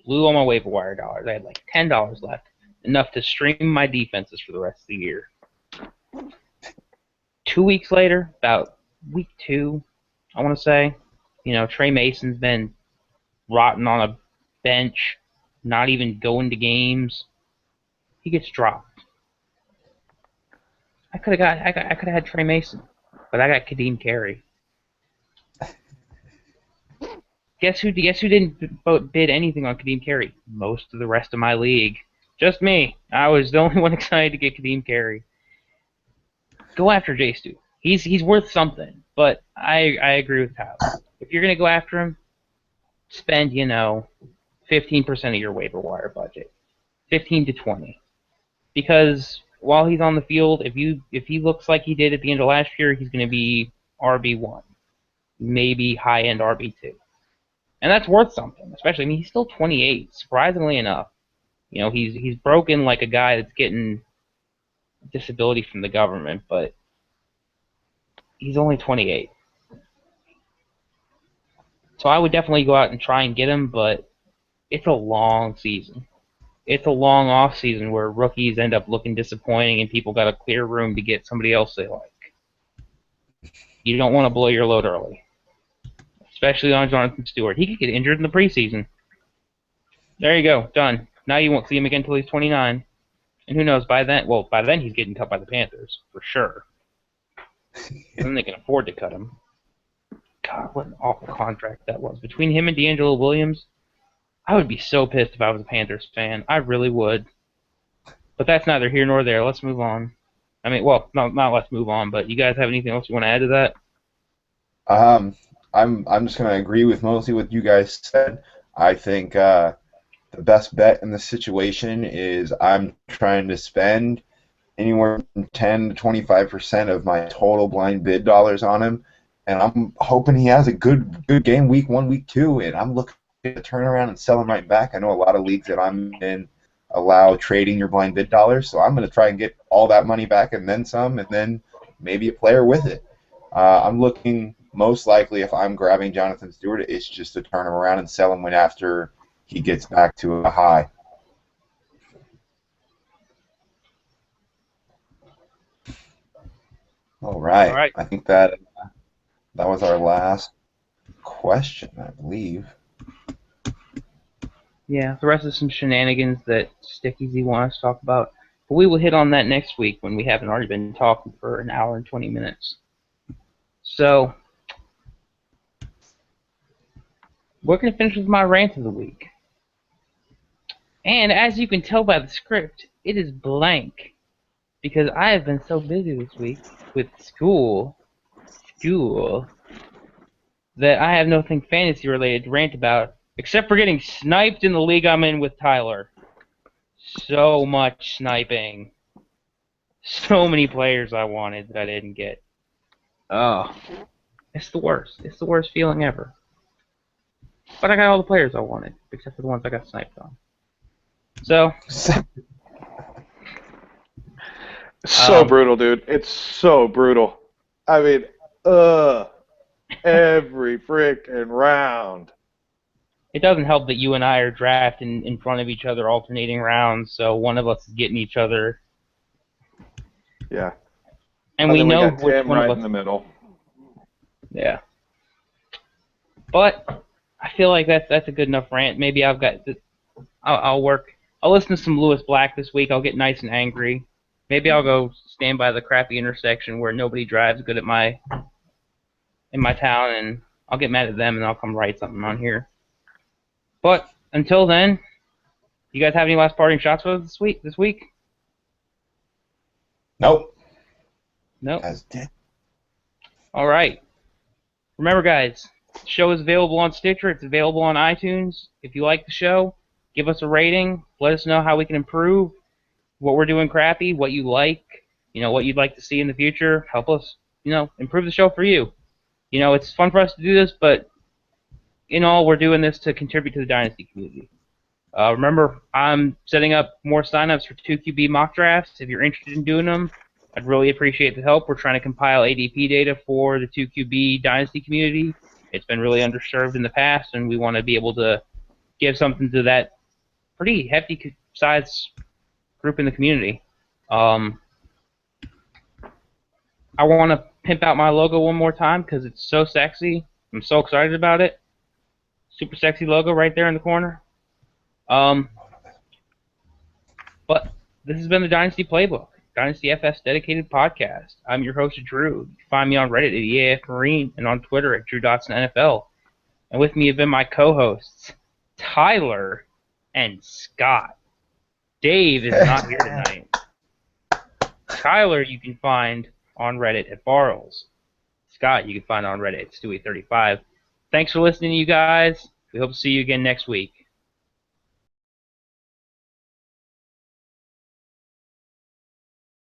Blew all my waiver wire dollars. I had like $10 left. Enough to stream my defenses for the rest of the year. 2 weeks later, about week 2, I want to say, Trey Mason's been rotting on a bench, not even going to games. He gets dropped. I could have had Trey Mason, but I got Kadeem Carey. Guess who didn't bid anything on Kadeem Carey? Most of the rest of my league. Just me. I was the only one excited to get Kadeem Carey. Go after J Stu. He's worth something, but I agree with Tyler. If you're gonna go after him, spend 15% of your waiver wire budget, 15 to 20, because while he's on the field, if he looks like he did at the end of last year, he's gonna be RB1, maybe high end RB2, and that's worth something. Especially, I mean, he's still 28, surprisingly enough. He's broken like a guy that's getting disability from the government, but he's only 28. So I would definitely go out and try and get him, but it's a long season. It's a long off season where rookies end up looking disappointing and people got to clear room to get somebody else they like. You don't want to blow your load early, especially on Jonathan Stewart. He could get injured in the preseason. There you go, done. Now you won't see him again until he's 29. And who knows, by then he's getting cut by the Panthers, for sure. Then they can afford to cut him. God, what an awful contract that was. Between him and D'Angelo Williams, I would be so pissed if I was a Panthers fan. I really would. But that's neither here nor there. Let's move on. I mean, well, not let's move on, but you guys have anything else you want to add to that? I'm just going to agree with mostly what you guys said. I think the best bet in this situation is I'm trying to spend anywhere from 10 to 25% of my total blind bid dollars on him, and I'm hoping he has a good game week 1, week 2, and I'm looking to turn around and sell him right back. I know a lot of leagues that I'm in allow trading your blind bid dollars, so I'm going to try and get all that money back and then some, and then maybe a player with it. I'm looking most likely, if I'm grabbing Jonathan Stewart, it's just to turn him around and sell him when after he gets back to a high. All right. I think that was our last question, I believe. Yeah, the rest of some shenanigans that Sticky's wants to talk about. But we will hit on that next week when we haven't already been talking for an hour and 20 minutes. So, we're going to finish with my rant of the week. And as you can tell by the script, it is blank. Because I have been so busy this week with school, that I have nothing fantasy related to rant about, except for getting sniped in the league I'm in with Tyler. So much sniping. So many players I wanted that I didn't get. Oh, it's the worst. It's the worst feeling ever. But I got all the players I wanted, except for the ones I got sniped on. So... So brutal, dude. It's so brutal. I mean, every freaking round. It doesn't help that you and I are drafting in front of each other alternating rounds, so one of us is getting each other. Yeah. And we know which one right of us... in the middle. Yeah. But I feel like that's a good enough rant. Maybe I'll listen to some Lewis Black this week. I'll get nice and angry. Maybe I'll go stand by the crappy intersection where nobody drives good in my town, and I'll get mad at them, and I'll come write something on here. But until then, you guys have any last parting shots for us this week? Nope. Nope. All right. Remember, guys, the show is available on Stitcher. It's available on iTunes. If you like the show, give us a rating. Let us know how we can improve. What we're doing crappy, what you like, what you'd like to see in the future. Help us, improve the show for you. It's fun for us to do this, but in all, we're doing this to contribute to the Dynasty community. Remember, I'm setting up more signups for 2QB mock drafts. If you're interested in doing them, I'd really appreciate the help. We're trying to compile ADP data for the 2QB Dynasty community. It's been really underserved in the past, and we want to be able to give something to that pretty hefty size group in the community. I want to pimp out my logo one more time because it's so sexy. I'm so excited about it. Super sexy logo right there in the corner. But this has been the Dynasty Playbook, Dynasty FS dedicated podcast. I'm your host, Drew. You can find me on Reddit at EAF Marine and on Twitter at DrewDotson NFL. And with me have been my co-hosts, Tyler and Scott. Dave is not here tonight. Tyler you can find on Reddit at Barrels. Scott you can find on Reddit at Stewie35. Thanks for listening, you guys. We hope to see you again next week.